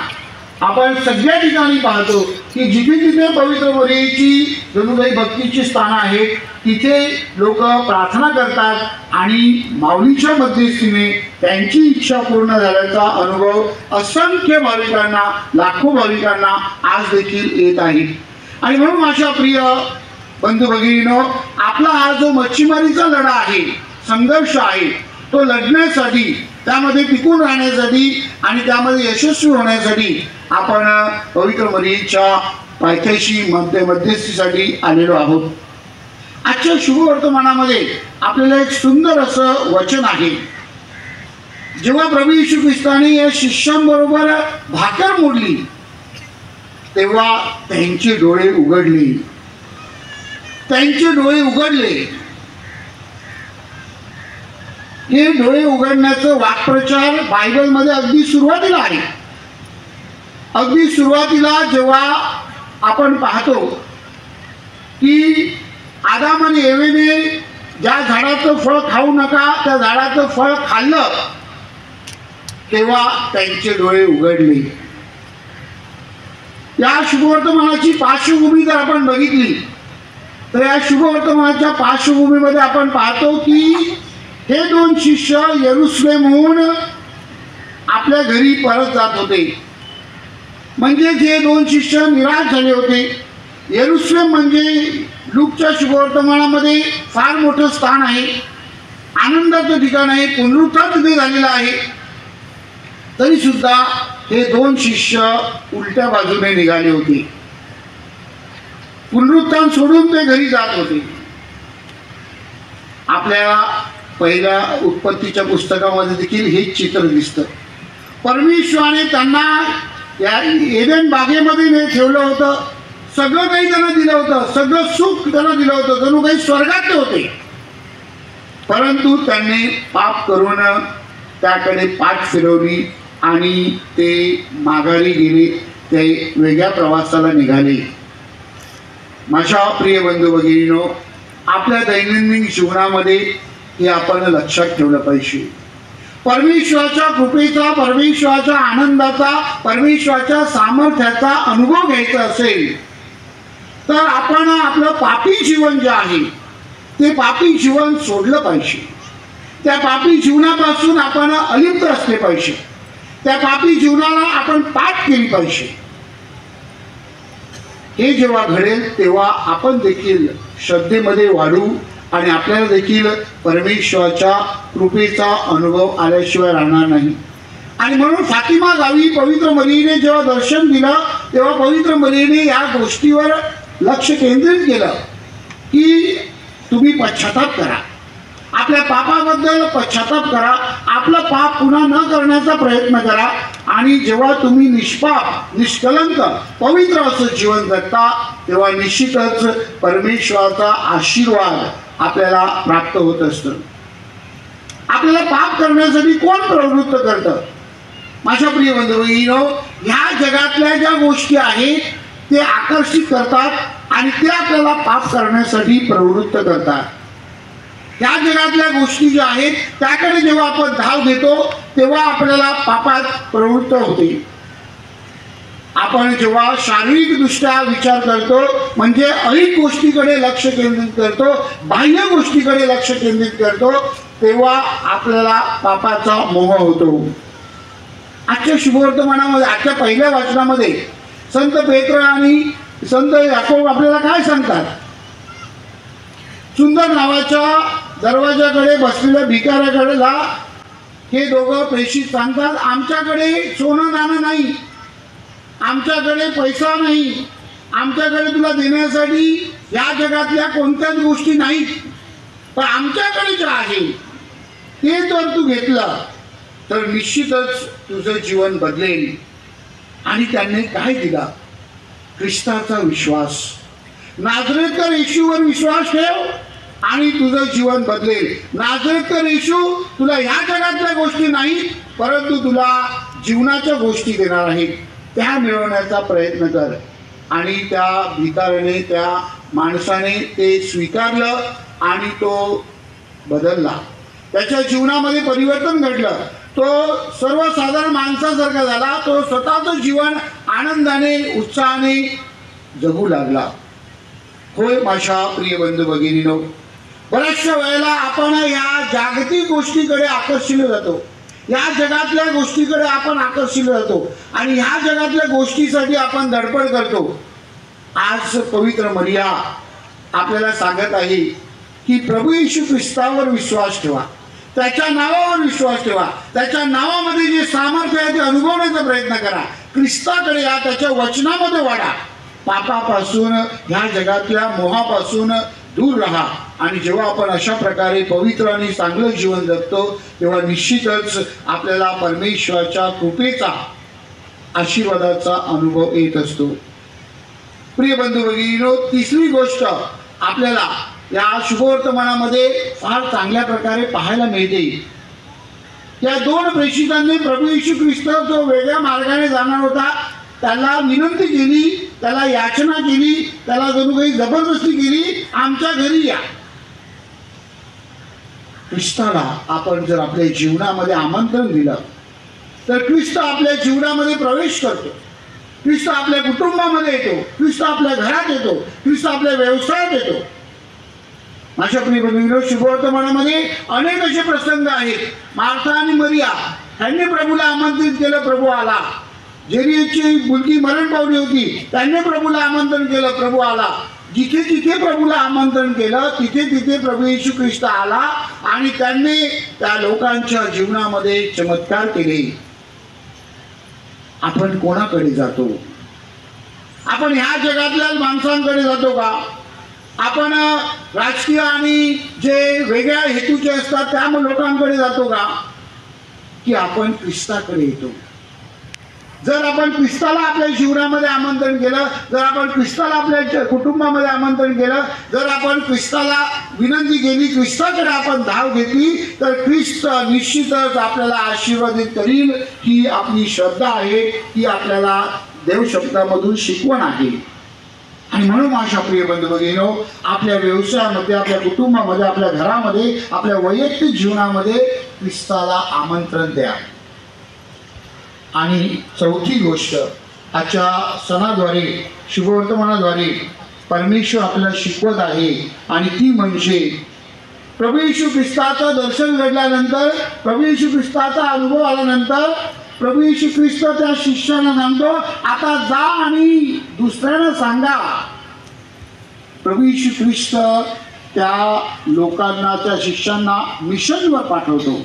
आपण सगळ्या ठिकाणी पाहतो की जिथे जिथे पवित्र मरियेची जणू काही भक्तीची स्थानं आहेत तिथे लोक प्रार्थना करतात आणि माऊलीच्या मध्यस्थीने त्यांची इच्छा पूर्ण झाल्याचा अनुभव असंख्य भाविकांना, लाखो भाविकांना आज देखील येत आहे. आणि म्हणून माझ्या प्रिय बंधू भगिनींनो, आपला हा जो मच्छीमारीचा लढा आहे, संघर्ष आहे, तो लढण्यासाठी, त्यामध्ये टिकून राहण्यासाठी आणि त्यामध्ये यशस्वी होण्यासाठी आपण पवित्र मरियेच्या पायथ्याशी मध्यस्थीसाठी आलेलो आहोत. आजच्या शुभवर्तमानामध्ये आपल्याला एक सुंदर असं वचन आहे. जेव्हा प्रभू येशू ख्रिस्ताने या शिष्यांबरोबर भाकर मोडली तेव्हा त्यांचे डोळे उघडले, त्यांचे डोळे उघडले. हे डोळे उघडण्याचं वाक्प्रचार बायबलमध्ये अगदी सुरुवातीला आहे. अगदी सुरुवातीला जेव्हा आपण पाहतो की आदाम आणि एवेने ज्या झाडाचं फळ खाऊ नका त्या झाडाचं फळ खाल्लं तेव्हा त्यांचे डोळे उघडले. या शुभवर्तमानाची पार्श्वभूमी जर आपण बघितली तर या शुभवर्तमानाच्या पार्श्वभूमीमध्ये आपण पाहतो की हे दोन शिष्य यरुशलेमहून आपल्या घरी परत जात होते. म्हणजे जे दोन शिष्य निराश झाले होते. यरुशलेम म्हणजे लूकच्या शुभवर्तमानामध्ये फार मोठं स्थान आहे, आनंदाचं ठिकाण आहे, पुनरुत्थान तिथे झालेलं आहे. तरी सुद्धा हे दोन शिष्य उलट्या बाजूने निघाले होते. पुनरुत्थान सोडून ते घरी जात होते. आपल्याला पहिल्या उत्पत्तीच्या पुस्तकामध्ये देखील हेच चित्र दिसतं. परमेश्वराने त्यांना या एदेन बागेमध्ये ठेवलं होतं. सगळं काही त्यांना दिलं होतं, सगळं सुख त्यांना दिलं होतं, जणू काही स्वर्गात होते. परंतु त्यांनी पाप करून त्याकडे पाठ फिरवली आणि ते माघारी गेले, ते वेगळ्या प्रवासाला निघाले. माझ्या प्रिय बंधू भगिनींनो, आपल्या दैनंदिन जीवनामध्ये हे आपण लक्षात ठेवलं पाहिजे. परमेश्वराच्या कृपेचा, परमेश्वराच्या आनंदाचा, परमेश्वराच्या सामर्थ्याचा अनुभव घ्यायचा असेल तर आपण आपलं पापी जीवन जे आहे ते पापी जीवन सोडलं पाहिजे. त्या पापी जीवनापासून आपण अलिप्त असले पाहिजे. त्या पापी जीवनाला आपण पाठ केली पाहिजे. हे जेव्हा घडेल तेव्हा आपण देखील श्रद्धेमध्ये वाढू आणि आपल्याला देखील परमेश्वराच्या कृपेचा अनुभव आल्याशिवाय राहणार नाही. आणि म्हणून फातिमा गावी पवित्र मरियेने जेव्हा दर्शन दिलं तेव्हा पवित्र मरियेने या गोष्टीवर लक्ष केंद्रित केलं की तुम्ही पश्चाताप करा, आपल्या पापाबद्दल पश्चाताप करा, आपलं पाप पुन्हा न करण्याचा प्रयत्न करा. आणि जेव्हा तुम्ही निष्पाप, निष्कलंक, पवित्र असं जीवन जगता तेव्हा निश्चितच परमेश्वराचा आशीर्वाद आपल्याला प्राप्त होत असतं. आपल्याला पाप करण्यासाठी कोण प्रवृत्त करतं? माझ्या प्रिय बंधू भगिनींनो, ह्या जगातल्या ज्या गोष्टी आहेत ते आकर्षित करतात आणि ते आपल्याला पाप करण्यासाठी प्रवृत्त करतात. ह्या जगातल्या गोष्टी ज्या आहेत त्याकडे जेव्हा आपण धाव घेतो तेव्हा आपल्याला पापात प्रवृत्त होते. आपण जेव्हा शारीरिकदृष्ट्या विचार करतो म्हणजे ऐहिक गोष्टीकडे लक्ष केंद्रित करतो, बाह्य गोष्टीकडे लक्ष केंद्रित करतो, तेव्हा आपल्याला पापाचा मोह होतो. आजच्या शुभवर्तमानामध्ये, आजच्या पहिल्या वाचनामध्ये संत पेत्र आणि संत याकोब आपल्याला काय सांगतात? सुंदर नावाच्या दरवाजाकडे बसलेल्या भिकाऱ्याकडे जा. हे दोघं प्रेषित सांगतात, आमच्याकडे सोनं नाणं नाही, आमच्याकडे पैसा नाही, आमच्याकडे तुला देण्यासाठी या जगातल्या कोणत्याच गोष्टी नाहीत, पण आमच्याकडे जे आहे ते जर तू घेतलं तर निश्चितच तुझं जीवन बदलेल. आणि त्यांनी काय दिला? ख्रिस्ताचा विश्वास. नाझरेथकर येशूवर विश्वास ठेव आणि तुझं जीवन बदलेल. नाझरेथकर येशू तुला ह्या जगातल्या गोष्टी नाही परंतु तुला जीवनाच्या गोष्टी देणार आहेत, त्या मिळवण्याचा प्रयत्न कर. आणि त्या भिकाऱ्याने, त्या माणसाने ते स्वीकारलं आणि तो बदलला. त्याच्या जीवनामध्ये परिवर्तन घडलं. तो सर्वसाधारण माणसासारखा झाला. तो स्वतःचं जीवन आनंदाने, उत्साहाने जगू लागला. होय माझ्या प्रिय बंधू भगिनींनो, बऱ्याचशा वेळेला आपण या जागतिक गोष्टीकडे आकर्षित जातो, या जगातल्या गोष्टीकडे आपण आकर्षित जातो आणि ह्या जगातल्या गोष्टीसाठी आपण धडपड करतो. आज पवित्र मरिया आपल्याला सांगत आहे की प्रभू येशू ख्रिस्तावर विश्वास ठेवा, त्याच्या नावावर विश्वास ठेवा, त्याच्या नावामध्ये जे सामर्थ्य आहे ते अनुभवण्याचा प्रयत्न करा, ख्रिस्ताकडे या, त्याच्या वचनामध्ये वाढा, पापापासून, ह्या जगातल्या मोहापासून दूर राहा. आणि जेव्हा आपण अशा प्रकारे पवित्र आणि चांगलं जीवन जगतो तेव्हा निश्चितच आपल्याला परमेश्वराच्या कृपेचा, आशीर्वादाचा अनुभव येत असतो. प्रिय बंधू भगिनींनो, तिसरी गोष्ट आपल्याला या शुभवर्तमानामध्ये फार चांगल्या प्रकारे पाहायला मिळते. या दोन प्रेषितांनी प्रभू येशू ख्रिस्त जो वेगळ्या मार्गाने जाणार होता त्याला विनंती केली, त्याला याचना केली, त्याला जणू काही जबरदस्ती केली, आमच्या घरी या. ख्रिस्ताला आपण जर आपल्या जीवनामध्ये आमंत्रण दिलं तर ख्रिस्त आपल्या जीवनामध्ये प्रवेश करतो. ख्रिस्त आपल्या कुटुंबामध्ये येतो, ख्रिस्त आपल्या घरात येतो, ख्रिस्त आपल्या व्यवसायात येतो. माझ्या प्रिय बंधूंनो, शुभवर्तमानामध्ये अनेक असे प्रसंग आहेत. मार्था आणि मरिया यांनी प्रभूला आमंत्रित केलं, प्रभू आला. जेरियाची मुलगी मरण पावली होती, त्यांनी प्रभूला आमंत्रण केलं, प्रभू आला. जिथे जिथे प्रभूला आमंत्रण केलं तिथे तिथे प्रभू येशू ख्रिस्त आला आणि त्यांनी त्या लोकांच्या जीवनामध्ये चमत्कार केले. आपण कोणाकडे जातो? आपण ह्या जगातल्या माणसांकडे जातो का? आपण राजकीय आणि जे वेगळ्या हेतूचे असतात त्या लोकांकडे जातो का, की आपण ख्रिस्ताकडे येतो? जर आपण ख्रिस्ताला आपल्या जीवनामध्ये आमंत्रण केलं, जर आपण ख्रिस्ताला आपल्या कुटुंबामध्ये आमंत्रण केलं, जर आपण ख्रिस्ताला विनंती केली, ख्रिस्ताकडे आपण धाव घेतली, तर ख्रिस्त निश्चितच आपल्याला आशीर्वादित करील. ही आपली श्रद्धा आहे, ही आपल्याला देवशब्दामधून शिकवण आहे. आणि म्हणून माझ्या प्रिय बंधू भगिनींनो, आपल्या व्यवसायामध्ये, आपल्या कुटुंबामध्ये, आपल्या घरामध्ये, आपल्या वैयक्तिक जीवनामध्ये ख्रिस्ताला आमंत्रण द्या. आणि चौथी गोष्ट, आजच्या सणाद्वारे, शुभवर्तमानाद्वारे परमेश्वर आपल्याला शिकवत आहे, आणि ती म्हणजे प्रभू येशू ख्रिस्ताचं दर्शन घडल्यानंतर, प्रभू येशू ख्रिस्ताचा अनुभव आल्यानंतर प्रभू येशू ख्रिस्त त्या शिष्यांना सांगतो, आता जा आणि दुसऱ्यांना सांगा. प्रभू येशू ख्रिस्त त्या लोकांना, त्या शिष्यांना मिशनवर पाठवतो.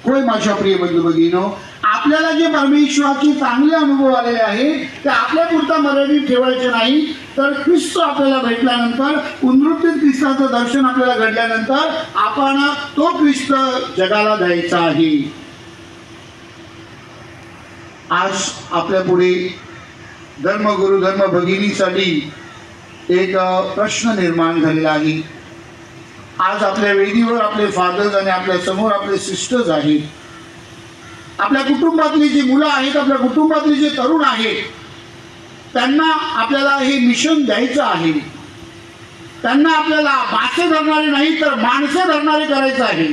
होय माझ्या प्रिय बंधू भगिनींनो, आपल्याला जे परमेश्वराचे चांगले अनुभव आलेले आहे ते आपल्या पुरता मर्यादित ठेवायचे नाही, तर ख्रिस्त आपल्याला भेटल्यानंतर, पुनरुत्थित ख्रिस्ताचं दर्शन आपल्याला घडल्यानंतर आपण तो ख्रिस्त जगाला द्यायचा आहे. आज आपल्या पुढे धर्मगुरू, धर्म भगिनीसाठी एक प्रश्न निर्माण झालेला आहे. आज आपल्या वेदीवर आपले फादर्स आणि आपल्या समोर आपले सिस्टर्स आहेत. आपल्या कुटुंबातली जी मुलं आहेत, आपल्या कुटुंबातले जे तरुण आहेत, त्यांना आपल्याला हे मिशन द्यायचं आहे. त्यांना आपल्याला मासे धरणारे नाही तर माणसे धरणारे करायचं आहे.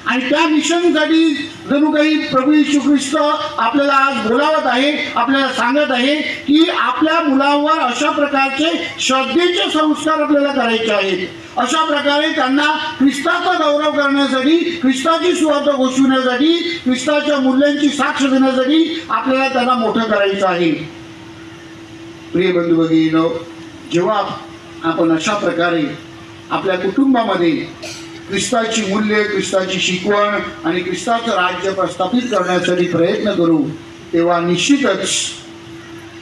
आणि त्या मिशनसाठी जणू काही प्रभू येशू ख्रिस्त आपल्याला आज बोलावत आहे, आपल्याला सांगत आहे की आपल्या मुलांवर अशा प्रकारचे श्रद्धेचे संस्कार आपल्याला करायचे आहेत. अशा प्रकारे त्यांना ख्रिस्ताचा गौरव करण्यासाठी, ख्रिस्ताची सुवार्ता घोषविण्यासाठी, ख्रिस्ताच्या मूल्यांची साक्ष देण्यासाठी आपल्याला त्यांना मोठं करायचं आहे. प्रिय बंधू भगिनींनो, जेव्हा आपण अशा प्रकारे आपल्या कुटुंबामध्ये ख्रिस्ताची मूल्य, ख्रिस्ताची शिकवण आणि ख्रिस्ताचं राज्य प्रस्थापित करण्यासाठी प्रयत्न करू, तेव्हा निश्चितच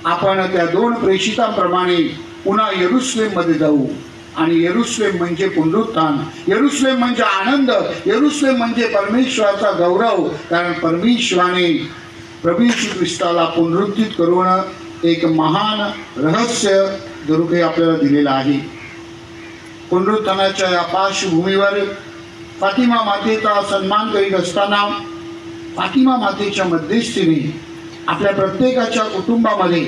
आपण त्या 2 प्रेषितांप्रमाणे पुन्हा यरूशलेममध्ये जाऊ. आणि यरूशलेम म्हणजे पुनरुत्थान, यरूशलेम म्हणजे आनंद, यरूशलेम म्हणजे परमेश्वराचा गौरव. कारण परमेश्वराने प्रभू येशू ख्रिस्ताला पुनरुत्थित करून एक महान रहस्य जरूर आपल्याला दिलेलं आहे. पुनरुत्थानाच्या या पार्श्वभूमीवर फातिमा मातेचा सन्मान करीत असताना, फातिमा मातेच्या मध्यस्थीने आपल्या प्रत्येकाच्या कुटुंबामध्ये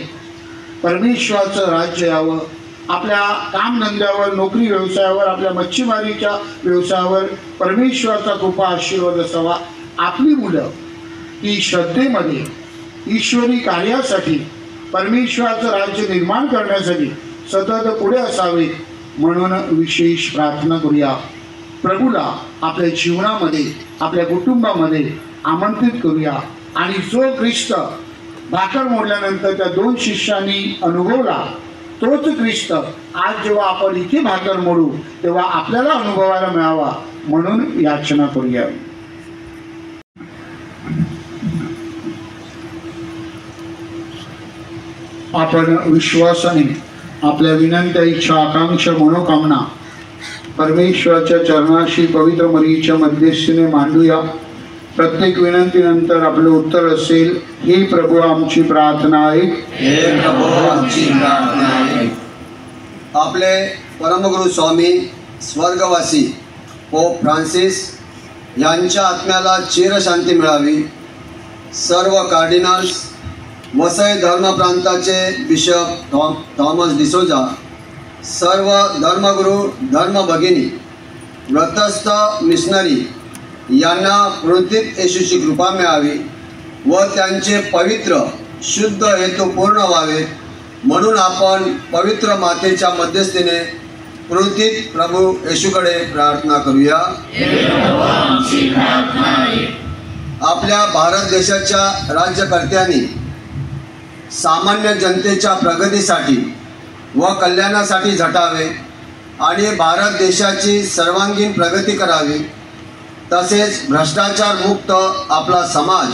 परमेश्वराचं राज्य यावं. आपल्या कामधंद्यावर, नोकरी व्यवसायावर, आपल्या मच्छीमारीच्या व्यवसायावर परमेश्वराचा कृपा आशीर्वाद असावा. आपली मुलं ही श्रद्धेमध्ये ईश्वरी कार्यासाठी, परमेश्वराचं राज्य निर्माण करण्यासाठी सतत पुढे असावेत, म्हणून विशेष प्रार्थना करूया. प्रभूला आपल्या जीवनामध्ये, आपल्या कुटुंबामध्ये आमंत्रित करूया. आणि जो ख्रिस्त भाकर मोडल्यानंतर त्या 2 शिष्यांनी अनुभवला, तोच ख्रिस्त आज जेव्हा आपण इथे भाकर मोडू तेव्हा आपल्याला अनुभवायला मिळावा, म्हणून याचना करूया. आपण विश्वासाने आपल्या विनंत्या, इच्छा, आकांक्षा, मनोकामना परमेश्वराच्या चरणाशी पवित्र मरीच्या मध्यस्थीने मांडूया. प्रत्येक विनंतीनंतर आपलं उत्तर असेल, हे प्रभू आमची प्रार्थना आहे, हे प्रभू आमची प्रार्थना आहे. आपले परमगुरू स्वामी स्वर्गवासी पोप फ्रान्सिस यांच्या आत्म्याला चिरशांती मिळावी. सर्व कार्डिनल्स, वसई धर्मप्रांताचे बिशप थॉमस डिसोजा, सर्व धर्मगुरू, धर्मभगिनी, व्रतस्थ मिशनरी यांना पुनरुत्थित येशूची कृपा मिळावी व त्यांचे पवित्र शुद्ध हेतू पूर्ण व्हावे, म्हणून आपण पवित्र मातेच्या मध्यस्थीने पुनरुत्थित प्रभू येशूकडे प्रार्थना करूया. आपल्या भारत देशाच्या राज्यकर्त्यांनी सामान्य जनतेच्या प्रगतीसाठी व कल्याणासाठी झटावे आणि भारत देशाची सर्वांगीण प्रगती करावी. तसेच भ्रष्टाचार मुक्त आपला समाज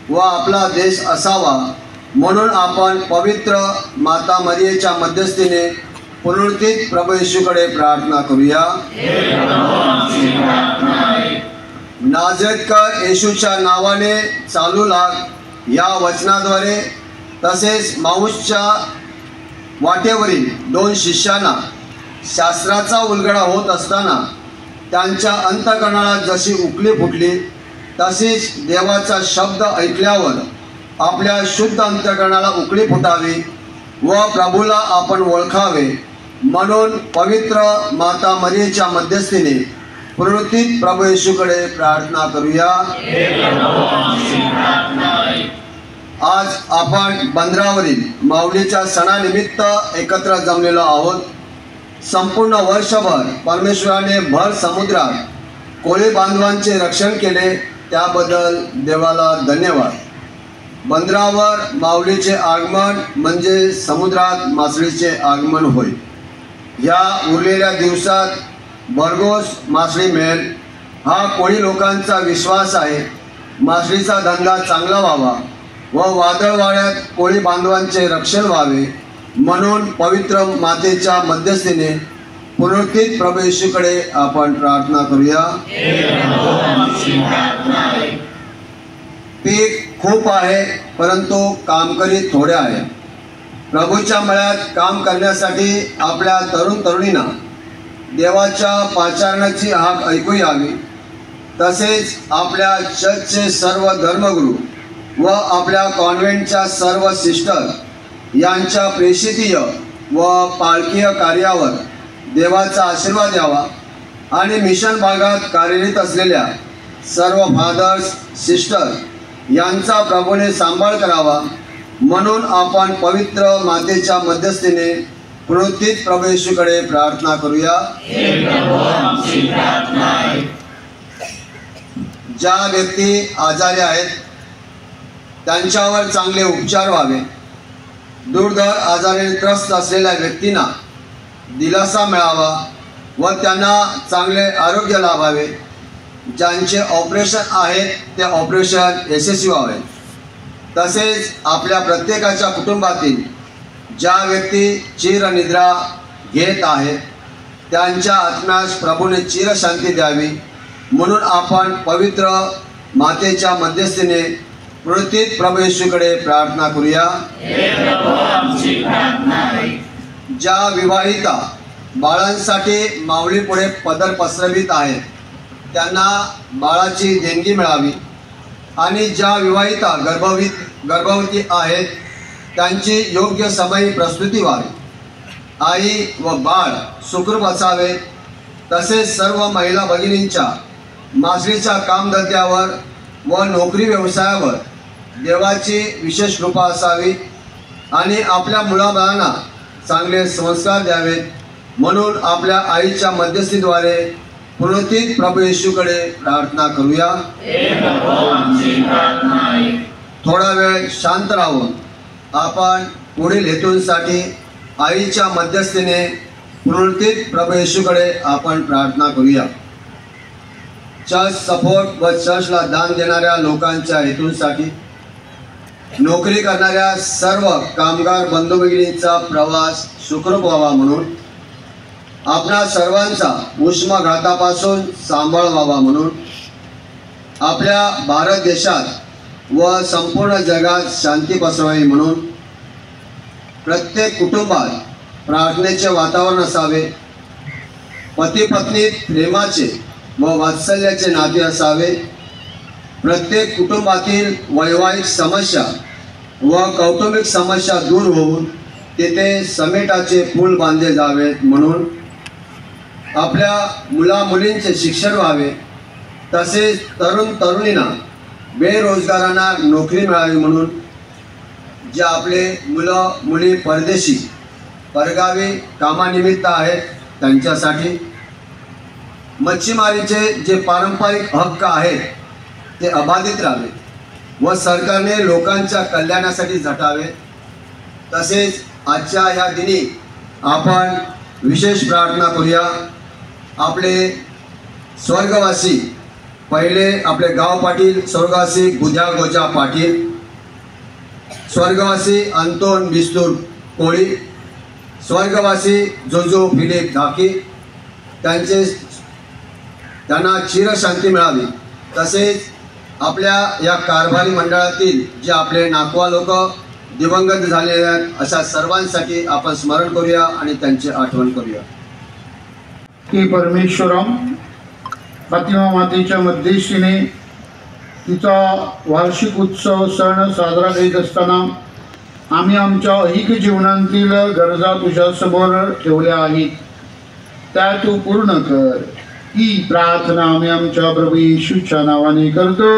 व आपला देश असावा, म्हणून आपण पवित्र माता मरियेच्या मध्यस्थीने पुनरुत्थित प्रभू येशूकडे प्रार्थना करूया. नाझरेथकर येशूच्या नावाने चालू लाग या वचनाद्वारे तसेच माऊसच्या वाटेवरील 2 शिष्यांना शास्त्राचा उलगडा होत असताना त्यांच्या अंतःकरणाला जशी उकली फुटली तशीच देवाचा शब्द ऐकल्यावर आपल्या शुद्ध अंतःकरणाला उकळी फुटावी व प्रभूला आपण ओळखावे म्हणून पवित्र माता मरियेच्या मध्यस्थीने पुनरुत्थित प्रभू येशूकडे प्रार्थना करूया. आज आपण बंदरावरील माऊलीच्या सणानिमित्त एकत्र जमलेलो आहोत. संपूर्ण वर्षभर परमेश्वराने भर समुद्रात कोळी बांधवांचे रक्षण केले, त्याबद्दल देवाला धन्यवाद. बंदरावर माऊलीचे आगमन म्हणजे समुद्रात मासळीचे आगमन होय. या उरलेल्या दिवसात भरघोस मासळी मिळेल हा कोळी लोकांचा विश्वास आहे. मासळीचा धंदा चांगला व्हावा व वादळ वाड्यात कोळी बांधवांचे रक्षण व्हावे म्हणून पवित्र मातेच्या मध्यस्थीने पुनरुत्थित प्रभू येशूकडे आपण प्रार्थना करूया. पीक खूप आहे परंतु कामकरी थोडे आहे. प्रभूच्या मळ्यात काम करण्यासाठी आपल्या तरुण तरुणींना देवाच्या पाचारणाची हाक ऐकू यावी. तसेच आपल्या चर्चचे सर्व धर्मगुरू व आपल्या कॉन्व्हेंटच्या सर्व सिस्टर यांच्या प्रेषितीय व पालकीय कार्यावर देवाचा आशीर्वाद यावा आणि मिशन भागात कार्यरत असलेल्या सर्व फादर्स सिस्टर यांचा प्रभूने सांभाळ करावा म्हणून आपण पवित्र मातेच्या मध्यस्थीने पुनरुत्थित प्रभू येशूकडे प्रार्थना करूया. ज्या व्यक्ती आजारी आहेत त्यांच्यावर चांगले उपचार व्हावे. दुर्धर आजाराने त्रस्त असलेल्या व्यक्तींना दिलासा मिळावा व त्यांना चांगले आरोग्य लाभावे. ज्यांचे ऑपरेशन आहेत ते ऑपरेशन यशस्वी व्हावे. तसेच आपल्या प्रत्येकाच्या कुटुंबातील ज्या व्यक्ती चिरनिद्रा घेत आहेत त्यांच्या आत्म्यास प्रभूने चिरशांती द्यावी म्हणून आपण पवित्र मातेच्या मध्यस्थीने पुनरुत्थित प्रभू येशूकडे प्रार्थना करूया. ज्या विवाहिता बाळांसाठी माऊलीपुढे पदर पसरवित आहेत त्यांना बाळाची देणगी मिळावी आणि ज्या विवाहिता गर्भवती आहेत त्यांची योग्य समयी प्रस्तुती व्हावी. आई व बाळ सुखरूप असावे. तसेच सर्व महिला भगिनींच्या मासळीच्या कामधंद्यावर व नोकरी व्यवसायावर देवाची विशेष कृपा असावी आणि आपल्या मुलाबाळांना चांगले संस्कार द्यावेत म्हणून आपल्या आईच्या मध्यस्थीद्वारे पुनरुत्थित प्रभू येशूकडे प्रार्थना करूया. थोडा वेळ शांत राहून आपण पुढील हेतूंसाठी आईच्या मध्यस्थीने पुनरुत्थित प्रभू येशूकडे आपण प्रार्थना करूया. चर्च सपोर्ट व चर्चला दान देणाऱ्या लोकांच्या हेतूंसाठी, नोकरी करणाऱ्या सर्व कामगार बंधू भगिनींचा प्रवास सुखरूप व्हावा म्हणून, आपणा सर्वांचा उष्माघातापासून सांभाळ व्हावा म्हणून, आपल्या भारत देशात व संपूर्ण जगात शांती पसरावी म्हणून, प्रत्येक कुटुंबात प्रार्थनेचे वातावरण असावे, पती पत्नीत प्रेमाचे व वात्सल्याचे नाते असावे, प्रत्येक कुटुंबातील वैवाहिक समस्या व कौटुंबिक समस्या दूर होऊन तेथे समेटाचे पूल बांधले जावेत म्हणून, आपल्या मुलामुलींचे शिक्षण व्हावे, तसेच तरुण तरुणींना बेरोजगारांना नोकरी मिळावी म्हणून, जे आपले मुलं मुली परदेशी परगावी कामानिमित्त आहेत त्यांच्यासाठी, मच्छीमारीचे जे पारंपरिक हक्क आहेत ते अबाधित राहावे व सरकारने लोकांच्या कल्याणासाठी झटावे. तसेच आजच्या या दिनी आपण विशेष प्रार्थना करूया. आपले स्वर्गवासी पहिले आपले गाव पाटील स्वर्गवासी गुजा गोजा पाटील, स्वर्गवासी अंतोन बिस्तूर कोळी, स्वर्गवासी जोजो फिलिप धाकी त्यांना चिरशांती मिळावी। तसेच आपल्या या कारभारी मंडळातील जे आपले नातवा लोक दिवंगत झालेले आहेत अशा सर्वांसाठी आपण स्मरण करूया आणि त्यांची आठवण करूया। की परमेश्वरम फातिमा मातेच्या मध्यस्थीने तिचा वार्षिक उत्सव सण साजरा करीत असताना आम्ही आमच्या ऐहिक जीवनातील गरजा तुझ्यासमोर ठेवल्या आहेत, त्या तू पूर्ण कर। ही प्रार्थना आम्ही आमच्या प्रभू येशूच्या नावाने करतो।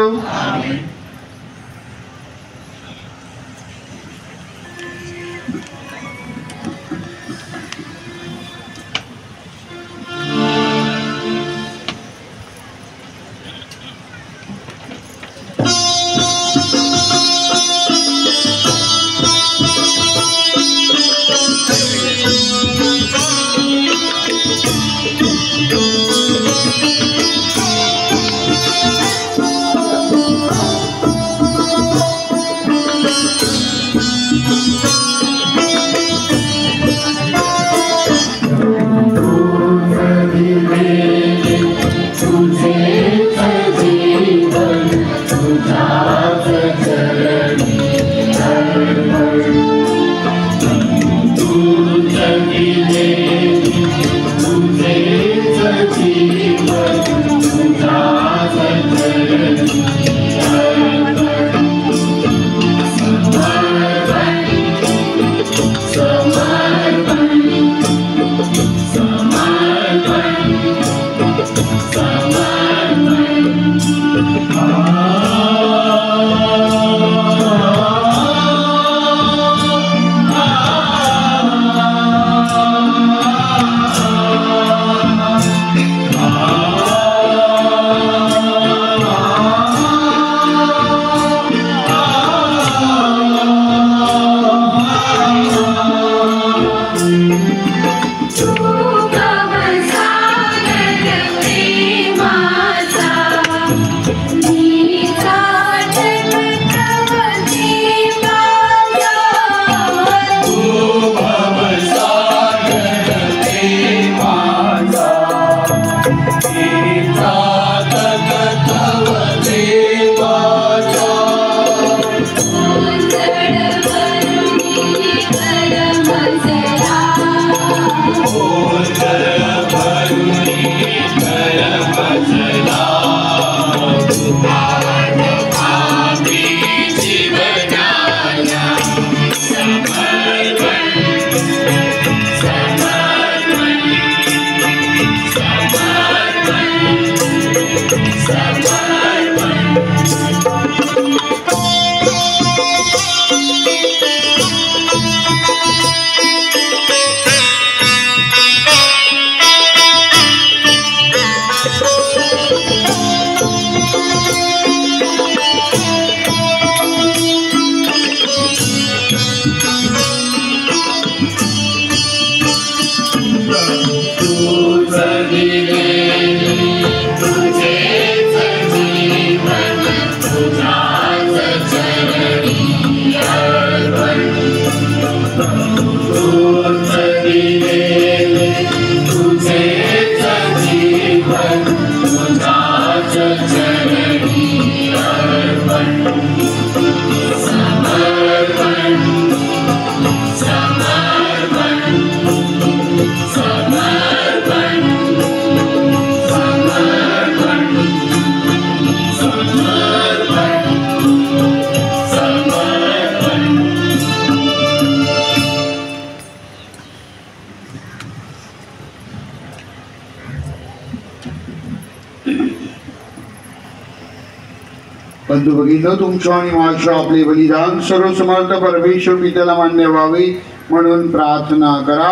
बंधू भगिनींनो, तुमच्या आणि माझ्या आपले बलिदान सर्वसमर्थ परमेश्वर पित्याला मान्य व्हावे म्हणून प्रार्थना करा।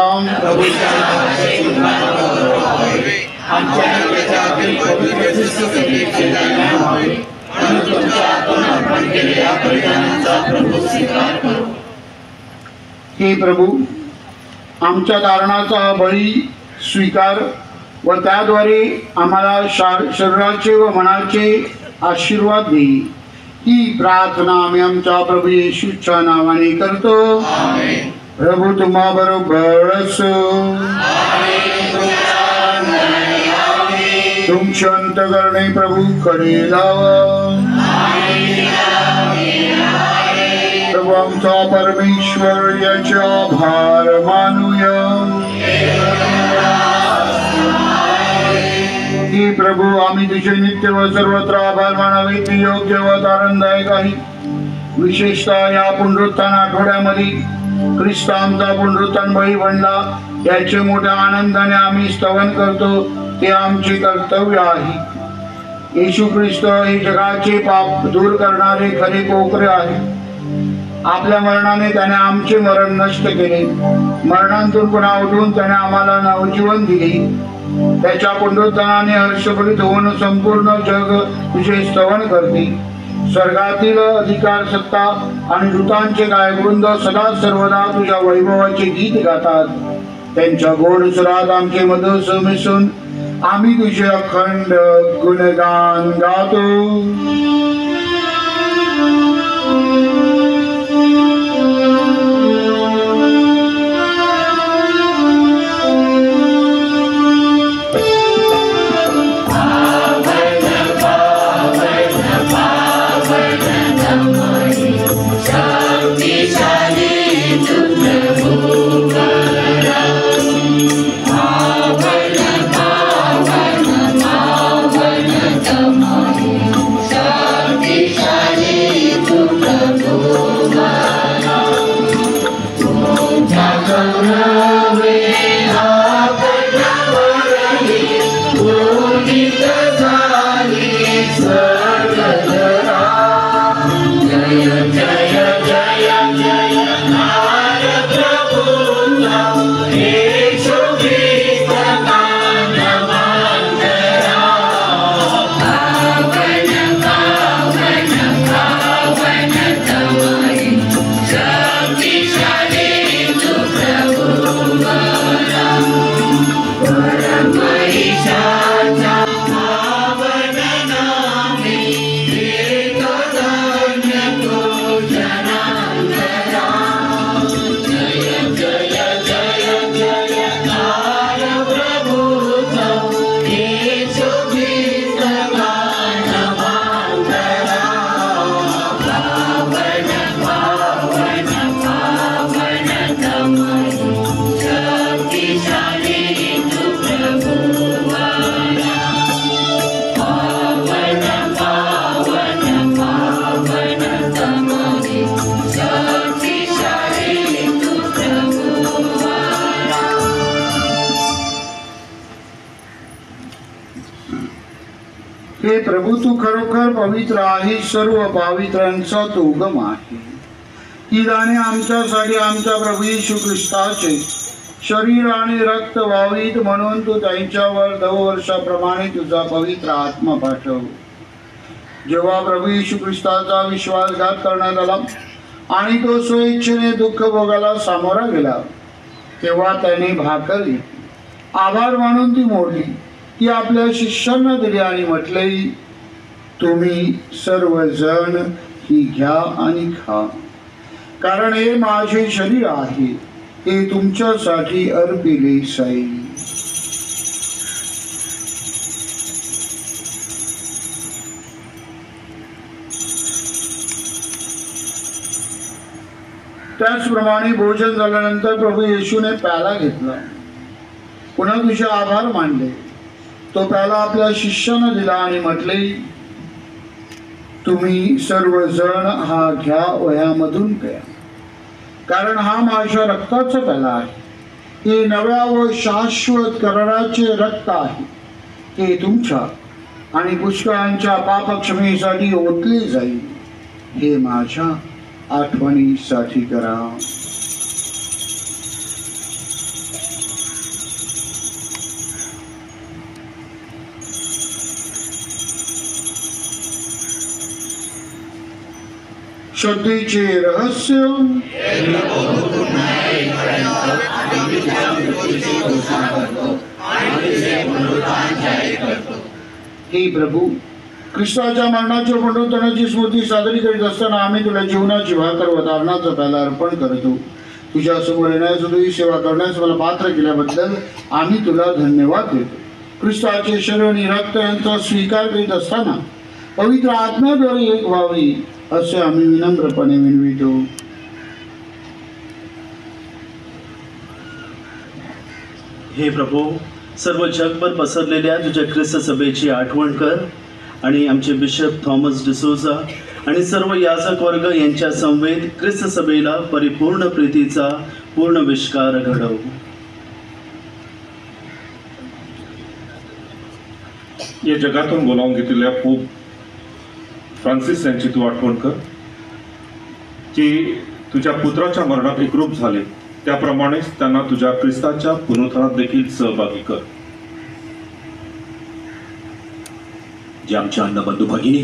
हे प्रभू, आमच्या तारणाचा बळी स्वीकार व त्याद्वारे आम्हाला शरीराचे व मनाचे आशीर्वाद दे। ही प्रार्थना आम्ही आमच्या प्रभू येशूच्या नावाने करतो। प्रभू तुम्हा बरोबर असो. तुमचे अंतकरणे प्रभू कडे लावा. प्रभू आमचा परमेश्वर याचे आभार मानूया. की प्रभू आम्ही तुझे नित्य व सर्वत्र आभार मानावे ते योग्य व आनंददायक आहे. विशेषतः या पुनरुत्थान आठवड्यामध्ये ख्रिस्त आमचा पुनरुत्थान बळी बनला याचे मोठ्या आनंदाने आम्ही स्तवन करतो. ते आमचे कर्तव्य आहे. येशू ख्रिस्त हे जगाचे पाप दूर करणारे खरे कोकरे आहे. आपल्या मरणाने त्याने आमचे मरण नष्ट केले. मरणांतून पुन्हा उठून त्याने आम्हाला नवजीवन दिले. त्याच्या पुनरुत्थानाने हर्षभरित होऊन संपूर्ण जग तुझे स्तवन करते. स्वर्गातील अधिकार सत्ता आणि दूतांचे गायवृंद सदा सर्वदा तुझ्या वैभवाचे गीत गातात. त्यांच्या गोड सुरात आमचे मधुर मिसळून आम्ही तुझे अखंड गुणगान गातो. हे प्रभू तू खरोखर पवित्र आहे. सर्व पवित्रांचा तू उगम आहे. ही दाणे आमच्यासाठी आमच्या प्रभू येशू ख्रिस्ताचे शरीर आणि रक्त व्हावीत म्हणून तू त्यांच्यावर 10 वर्षाप्रमाणे तुझा पवित्र आत्मा पाठव. जेव्हा प्रभू येशू ख्रिस्ताचा विश्वासघात करण्यात आला आणि तो स्वेच्छेने दुःख भोगायला सामोरा गेला तेव्हा त्याने भाकरी आभार मानून ती मोडली. ती आपल्या शिष्यांना दिली आणि म्हटले, तुम्ही सर्वजण ही घ्या आणि खा, कारण हे माझे शरीर आहे, ते तुमच्यासाठी अर्पिले जाईल. त्याचप्रमाणे भोजन झाल्यानंतर प्रभू येशूने प्याला घेतला, पुन्हा तुझे आभार मानले, तो प्याला आपल्या शिष्यांना दिला आणि म्हटले, तुम्ही सर्वजण हा घ्या व ह्यामधून प्या, कारण हा माझ्या रक्ताचा प्याला आहे. हे नव्या व शाश्वत कराराचे रक्त आहे, ते तुमच्या आणि पुष्कळांच्या पापक्षमेसाठी ओतले जाईल. हे माझ्या आठवणीसाठी करा. श्रद्धेचे रहस्य. हे प्रभू, ख्रिस्ताच्या मरणाच्या पुनरुत्थानाची स्मृती साजरी करीत असताना आम्ही तुला जीवनाची भाकर व तारणाचा प्याला अर्पण करतो. तुझ्यासमोर येण्यास तुझी सेवा करण्यास मला पात्र केल्याबद्दल आम्ही तुला धन्यवाद देतो. ख्रिस्ताचे शरीर आणि रक्त यांचा स्वीकार करीत असताना पवित्र आत्म्याद्वारे एक व्हावी असे आम्ही विनम्रपणे विनवितो. हे प्रभू, सर्व जगभर पसरलेल्या तुझ्या ख्रिस्त सभेची आठवण कर आणि आमचे बिशप थॉमस डिसोजा आणि सर्व याजक वर्ग यांच्या समवेत ख्रिस्त सभेला परिपूर्ण प्रीतीचा पूर्ण विष्कार घडव. या जगातून बोलावून घेतलेल्या पोप फ्रान्सिस यांची तू आठवण कर, की तुझ्या पुत्राच्या मरणात एकरूप झाले, त्याप्रमाणेच त्यांना तुझ्या ख्रिस्ताच्या पुनरुत्थानात देखील सहभागी कर. जे आमच्या अन्नबंधू भगिनी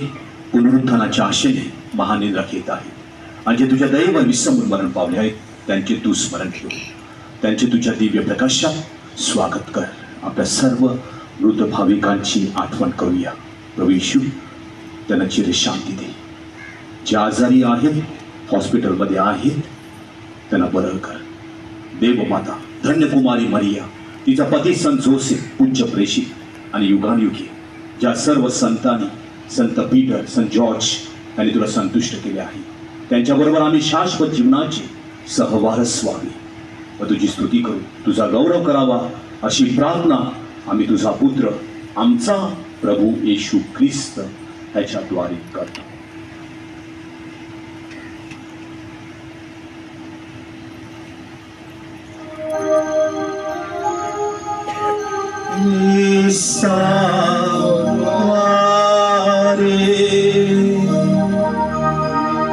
पुनरुत्थानाच्या आशेने महानिद्रात येत आहेत आणि जे तुझ्या दयेवर विसंबून मरण पावले आहेत, त्यांचे तू स्मरण ठेव. त्यांचे तुझ्या दिव्य प्रकाशात स्वागत कर. आपल्या सर्व मृत भाविकांची आठवण करूया. प्रभू येशू, त्यांना चिरशांती दे. जे आजारी आहेत, हॉस्पिटलमध्ये आहेत, त्यांना बरं कर. देवमाता धन्य कुमारी मरिया, तिचा पती संत जोसेफ, पूज्य प्रेषित आणि युगानयुगी ज्या सर्व संतांनी, संत पीटर, संत जॉर्ज यांनी तुला संतुष्ट केले आहे, त्यांच्याबरोबर आम्ही शाश्वत जीवनाचे सहवारस व्हावे व तुझी स्तुती करू, तुझा गौरव करावा अशी प्रार्थना आम्ही तुझा पुत्र, आमचा प्रभू येशू ख्रिस्त ह्याच्याद्वारे करतो.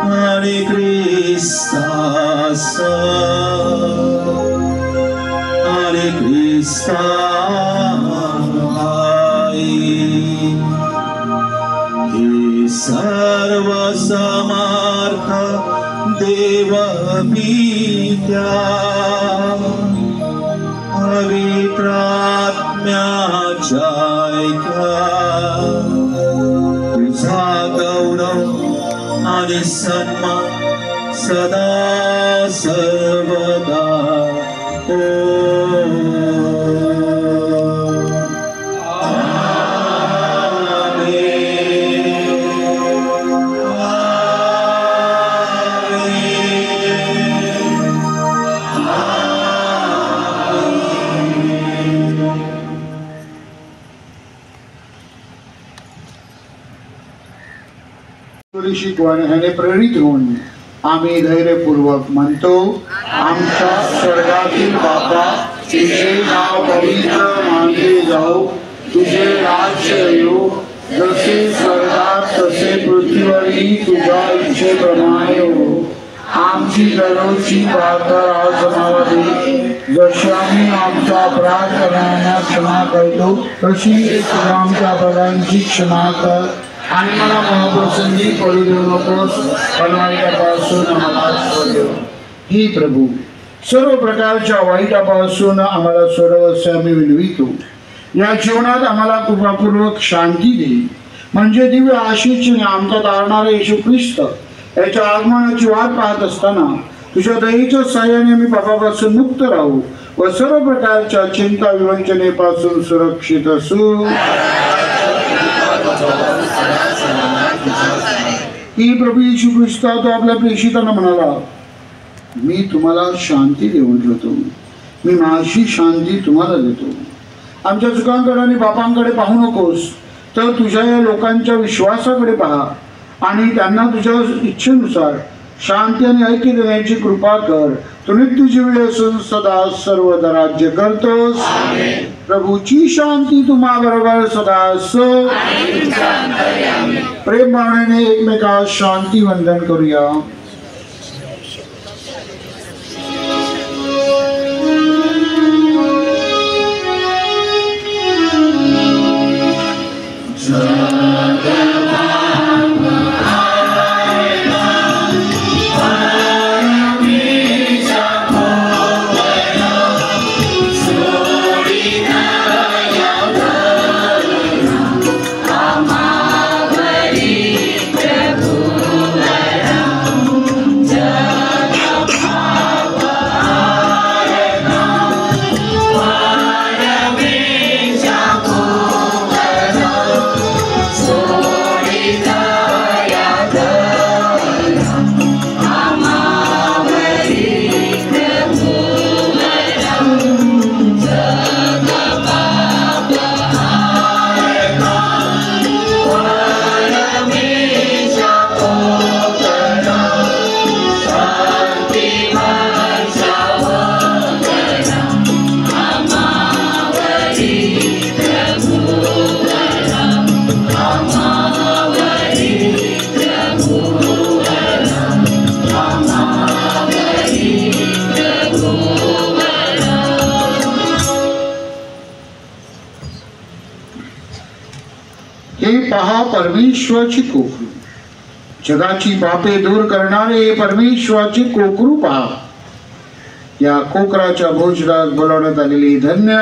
Hare Krishna, Hare Krishna, He Sarva Samartha Deva Vidya पवित्रात्म्याच्या तुझा गौरव आणि सन्मान सदा सर्वदा शिकवण्याने प्रेरित होऊन आम्ही धैर्यपूर्वक म्हणतो, आमच्या स्वर्गातील बाबा, तुझे नाव पवित्र मानले जाओ, तुझे राज्य येऊ, जसे स्वर्गात तसे पृथ्वीवरही तुझ्या इच्छेप्रमाणे हो. आमची दररोजची भाकर आज आम्हाला दे, जशी आम्ही आमचा अपराध करणाऱ्यांना क्षमा करतो, तशी आमच्या अपराधांची क्षमा कर आणि मला महाप्रसंगी पडू देऊ नकोस, बनवाईपासून आम्हाला सोडव. ही प्रभू, सर्व प्रकारच्या वाईटापासून आम्हाला सोडव असे आम्ही विनवितो. या जीवनात आम्हाला कृपापूर्वक शांती दे, म्हणजे दिव्य आशीषने आमचा तारणारा येशू ख्रिस्त याच्या आगमनाची वाट पाहत असताना तुझ्या दयेच्या सहाय्याने मी पापापासून मुक्त राहू व सर्व प्रकारच्या चिंता विवंचनेपासून सुरक्षित असू. ही प्रभू येशू ख्रिस्त तो आपल्या प्रेषितांना म्हणाला, मी तुम्हाला शांती देऊन ठेवतो, मी माझी शांती तुम्हाला देतो. आमच्या चुकांकडे आणि पापांकडे पाहू नकोस, तर तुझ्या या लोकांच्या विश्वासाकडे पहा आणि त्यांना तुझ्या इच्छेनुसार शांती आणि ऐक्य देण्याची कृपा कर. तू नित्य जीवी असून सदा सर्वदा राज्य करतोस. प्रभूची शांती तुम्हा बरोबर सदा असो. प्रेम भावनेने एकमेकास शांती वंदन करूया. पहा परमेश्वराची कोकरू, जगाची पापे दूर करणारे परमेश्वराची कोकरू पहा. या कोकराच्या भोजनात बोलावण्यात आलेली धन्य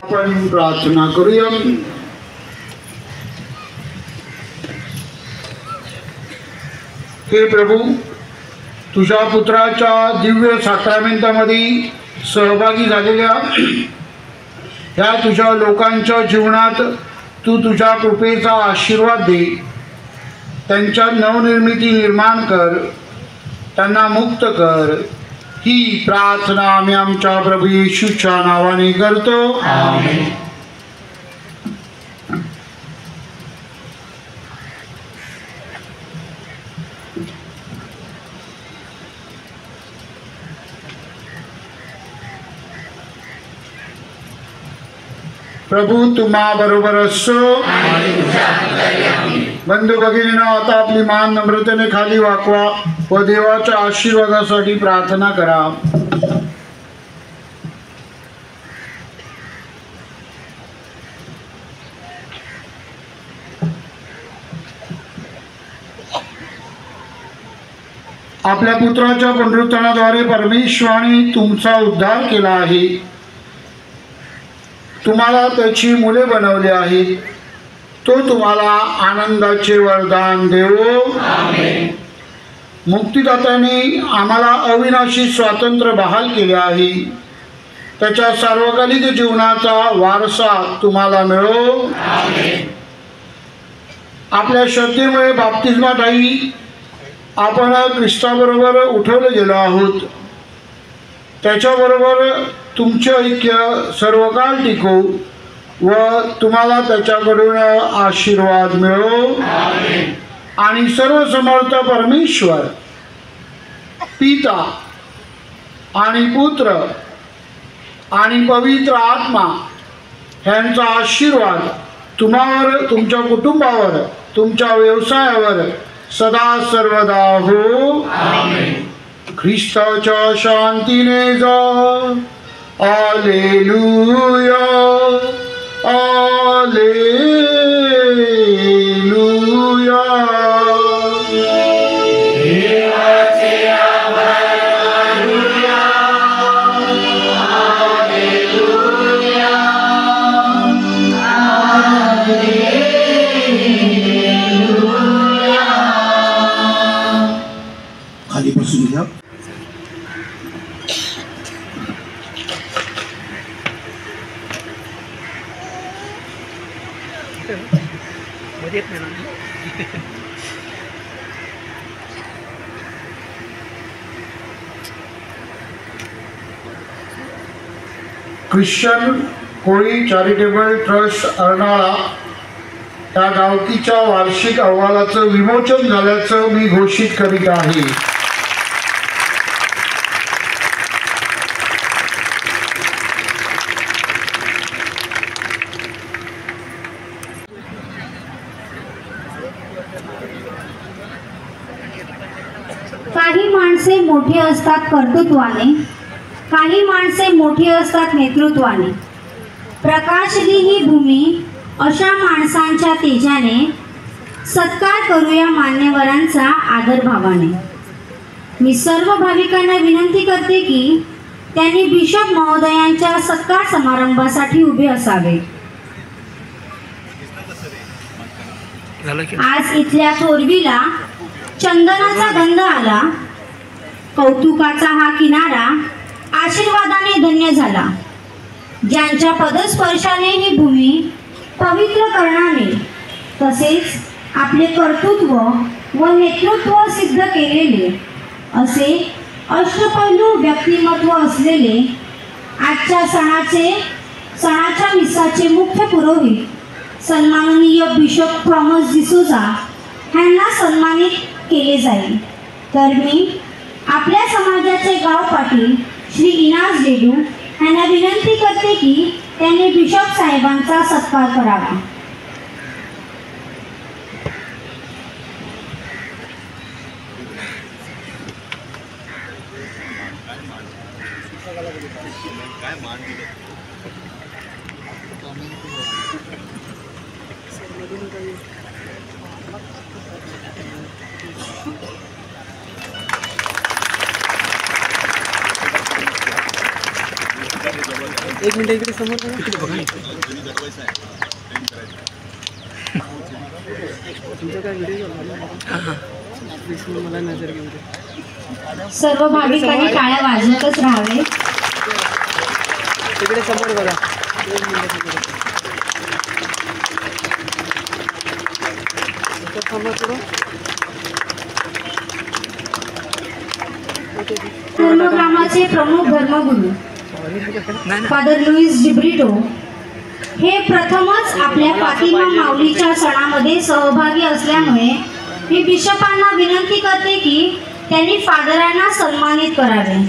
आपण प्रार्थना करूया. हे प्रभू, तुझ्या पुत्राच्या दिव्य साक्रामेंटामध्ये सहभागी झालेल्या ह्या तुझ्या लोकांच्या जीवनात तू तुझ्या कृपेचा आशीर्वाद दे. त्यांच्या नवनिर्मिती निर्माण कर, त्यांना मुक्त कर. ही प्रार्थना आम्ही आमच्या प्रभू येशूच्या नावाने करतो. आमेन. प्रभू तुम्हा बरोबर असो. बंधू भगिनींनो, आता आपली मान नम्रतेने खाली वाकवा व देवाच्या आशीर्वादासाठी प्रार्थना करा. आपल्या पुत्राच्या पुनरुत्थानाद्वारे परमेश्वराने तुमचा उद्धार केला आहे. तुम्हाला त्याची मुले बनवले आहेत. तो तुम्हाला आनंदाचे वरदान देवो. आमेन. मुक्तिदात्याने आम्हाला अविनाशी स्वातंत्र्य बहाल केले आहे. त्याच्या सार्वकालिक जीवनाचा वारसा तुम्हाला मिळो. आमेन. आपल्या श्रद्धेमुळे बाप्तिस्माताई आपण ख्रिस्ताबरोबर उठवले गेलो आहोत. त्याच्याबरोबर तुमचे ऐक्य सर्वकाळ टिको व तुम्हाला त्याच्याकडून आशीर्वाद मिळो. आमेन. आणि सर्व समर्थ परमेश्वर पिता आणि पुत्र आणि पवित्र आत्मा ह्यांचा आशीर्वाद तुम्हावर, तुमच्या कुटुंबावर, तुमच्या व्यवसायावर सदा सर्वदा हो. आमेन. ख्रिस्ताच्या शांतीने जा. Hallelujah, hallelujah. खाली बसून घ्या. ख्रिश्चन कोळी चॅरिटेबल ट्रस्ट अर्नाळा या गावकीच्या वार्षिक अहवालाचं विमोचन झाल्याचं मी घोषित करीत आहे. काही माणसे मोठी असतात कर्तृत्वाने, काही माणसे मोठी असतात नेतृत्वाने. प्रकाशली ही भूमी अशा माणसांच्या तेजाने, सत्कार करूया मान्यवरांचा आदरभावाने. मी सर्व भाविकांना विनंती करते की त्यांनी बिशप महोदयांच्या सत्कार समारंभासाठी उभे असावे. आज इथल्या थोरवीला चंदनाचा गंध आला, कौतुकाचा हा किनारा आशीर्वादाने धन्य झाला. ज्यांच्या पदस्पर्शाने ही भूमी पवित्र करणारे, तसेच आपले कर्तृत्व व नेतृत्व सिद्ध केलेले असे अष्टपैलू व्यक्तिमत्व असलेले आजच्या सणाच्या मिसाचे मुख्य पुरोहित सन्माननीय बिशप थॉमस डिसूजा यांना सन्मानित केले जाईल. तर मी आपल्या समाजाचे गाव पाटील श्री इनाज डेडू यांना विनंती करते की त्यांनी बिशप साहेबांचा सत्कार करावा. एक मिनिट इकडे समोर बघा. तुमचा काय व्हिडिओ मला नजर घेऊन दे. सर्व भाविकांनी टाळ्या वाजवतच राहावे. इकडे समोर बघा. एक मिनिट धर्मग्रामाचे प्रमुख धर्मगुरू फादर लुईस जिब्रिटो हे प्रथमच आपल्या फातिमा माऊलीच्या सणामध्ये सहभागी असल्यामुळे मी बिशपांना विनंती करते की त्यांनी फादरांना सन्मानित करावे.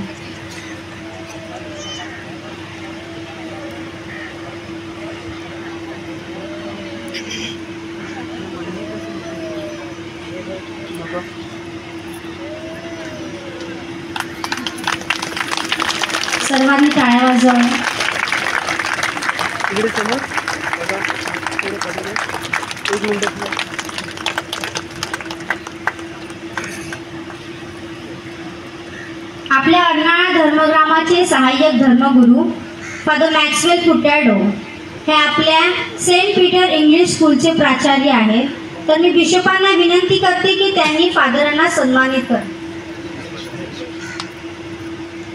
सर्वांनी टाळ्या वाजवा. इकडे समोर एक मिनिट. आपल्या अर्नाळा धर्मग्रामाचे सहाय्यक धर्मगुरू फादर मॅक्सवेल फुट्याडो हे आपल्या सेंट पीटर इंग्लिश स्कूलचे प्राचार्य आहेत. तर मी बिशपांना विनंती करते की त्यांनी फादरांना सन्मानित कर.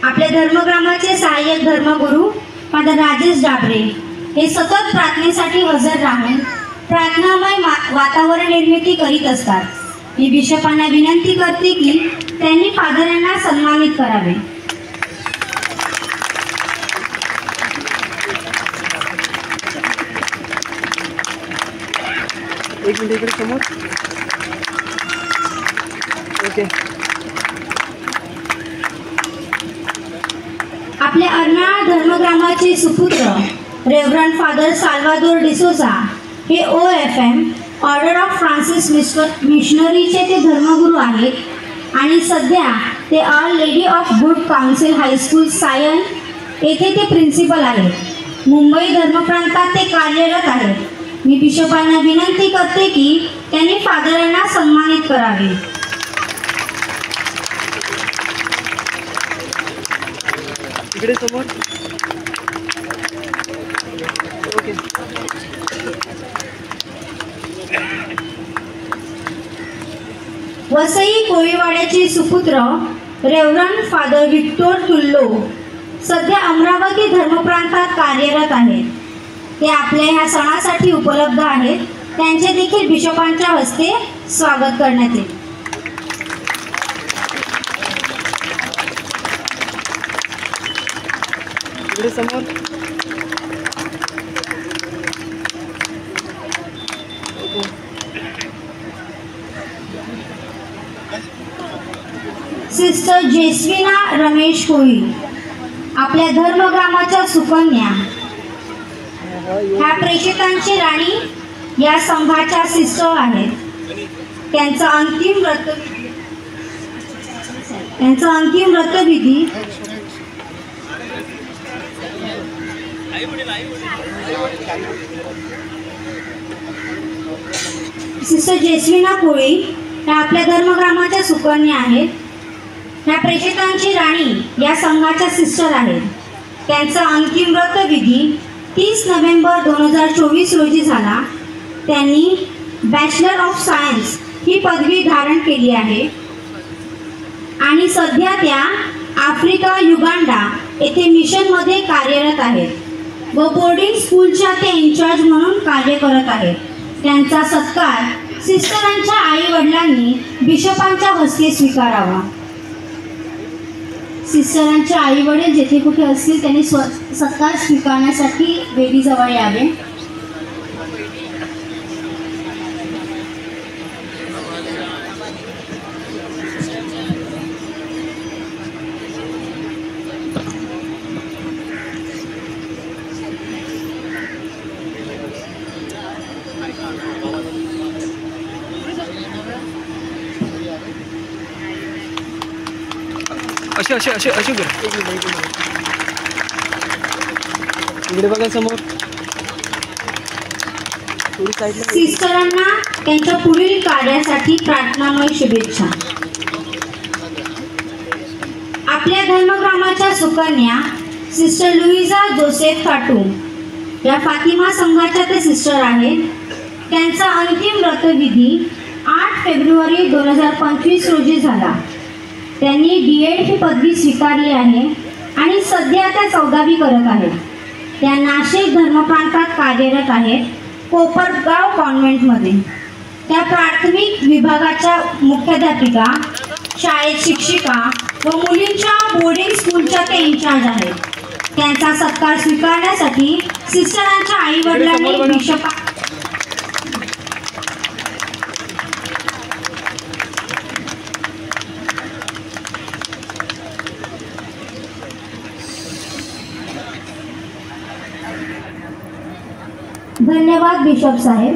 आपल्या धर्मग्रामाचे सहाय्यक धर्मगुरू फादर राजेश डाबरे हे सतत प्रार्थनेसाठी हजर राहून प्रार्थनामय वातावरण निर्मिती करीत असतात. मी बिशपांना विनंती करते की त्यांनी फादरांना सन्मानित करावे. एक मिनिट इकडे समोर. ओके. आपल्या अर्नाळा धर्मग्रामाचे सुपुत्र रेव्हरंड फादर साल्वादोर डिसोजा हे OFM ऑर्डर ऑफ फ्रान्सिस मिशनरीचे ते धर्मगुरू आहेत आणि सध्या ते our lady of good counsel high school Sion येथे ते प्रिन्सिपल आहेत. मुंबई धर्मप्रांतात ते कार्यरत आहेत. मी बिशपांना विनंती करते की त्यांनी फादरांना सन्मानित करावे. इकडे समोर. ओके. वसई कोळीवाड्याचे सुपुत्र रेव्हरंड फादर विक्टोर तुल्लो सध्या अमरावती धर्मप्रांतात कार्यरत आहेत. ते आपल्या ह्या सणासाठी उपलब्ध आहेत. त्यांचे देखील बिशपांच्या हस्ते स्वागत करण्यात येईल. इकडे समोर. सिस्टर जेस्विना रमेश कोळी आपल्या धर्मग्रामाच्या सुकन्या ह्या प्रेषितांची राणी या संघाच्या सिस्टर आहेत. त्यांचा अंतिम व्रतविधी सिस्टर जेस्विना कोळी ह्या आपल्या धर्मग्रामाच्या सुकन्या आहेत. ह्या प्रेषितांची राणी या संघाच्या सिस्टर आहेत. त्यांचा अंतिम व्रतविधी 30 नोव्हेंबर 2024 रोजी झाला. त्यांनी बॅचलर ऑफ सायन्स ही पदवी धारण केली आहे आणि सध्या त्या आफ्रिका युगांडा येथे मिशनमध्ये कार्यरत आहेत व बोर्डिंग स्कूलच्या ते इन्चार्ज म्हणून कार्य करत आहेत. त्यांचा सत्कार सिस्टरांच्या आई वडिलांनी बिशपांच्या हस्ते स्वीकारावा. सिस्टरांचे आई वडील जेथे कुठे असतील त्यांनी सत्कार स्वीकारण्यासाठी वेदीजवळ यावे. असे इकडे बघा समोर. सिस्टरांना त्यांच्या पुढील कार्यासाठी प्रार्थनामय शुभेच्छा. आपल्या धर्मग्रामाच्या सुकन्या सिस्टर लुईजा जोसेफ खाटू या फातिमा संघाच्या ते सिस्टर आहेत. त्यांचा अंतिम व्रतविधी 8 फेब्रुवारी 2025 रोजी झाला. त्यांनी D.Ed ही पदवी स्वीकारली आहे आणि सध्या त्या 14वी करत आहेत. त्या नाशिक धर्मप्रांतात कार्यरत आहेत, कोपरगाव कॉन्व्हेंटमध्ये. त्या प्राथमिक विभागाच्या मुख्याध्यापिका, शाळेत शिक्षिका व मुलींच्या बोर्डिंग स्कूलच्या ते इन्चार्ज आहेत. त्यांचा सत्कार स्वीकारण्यासाठी सिस्टरांच्या आई वडिलांनी बिशप धन्यवाद बिशप साहेब.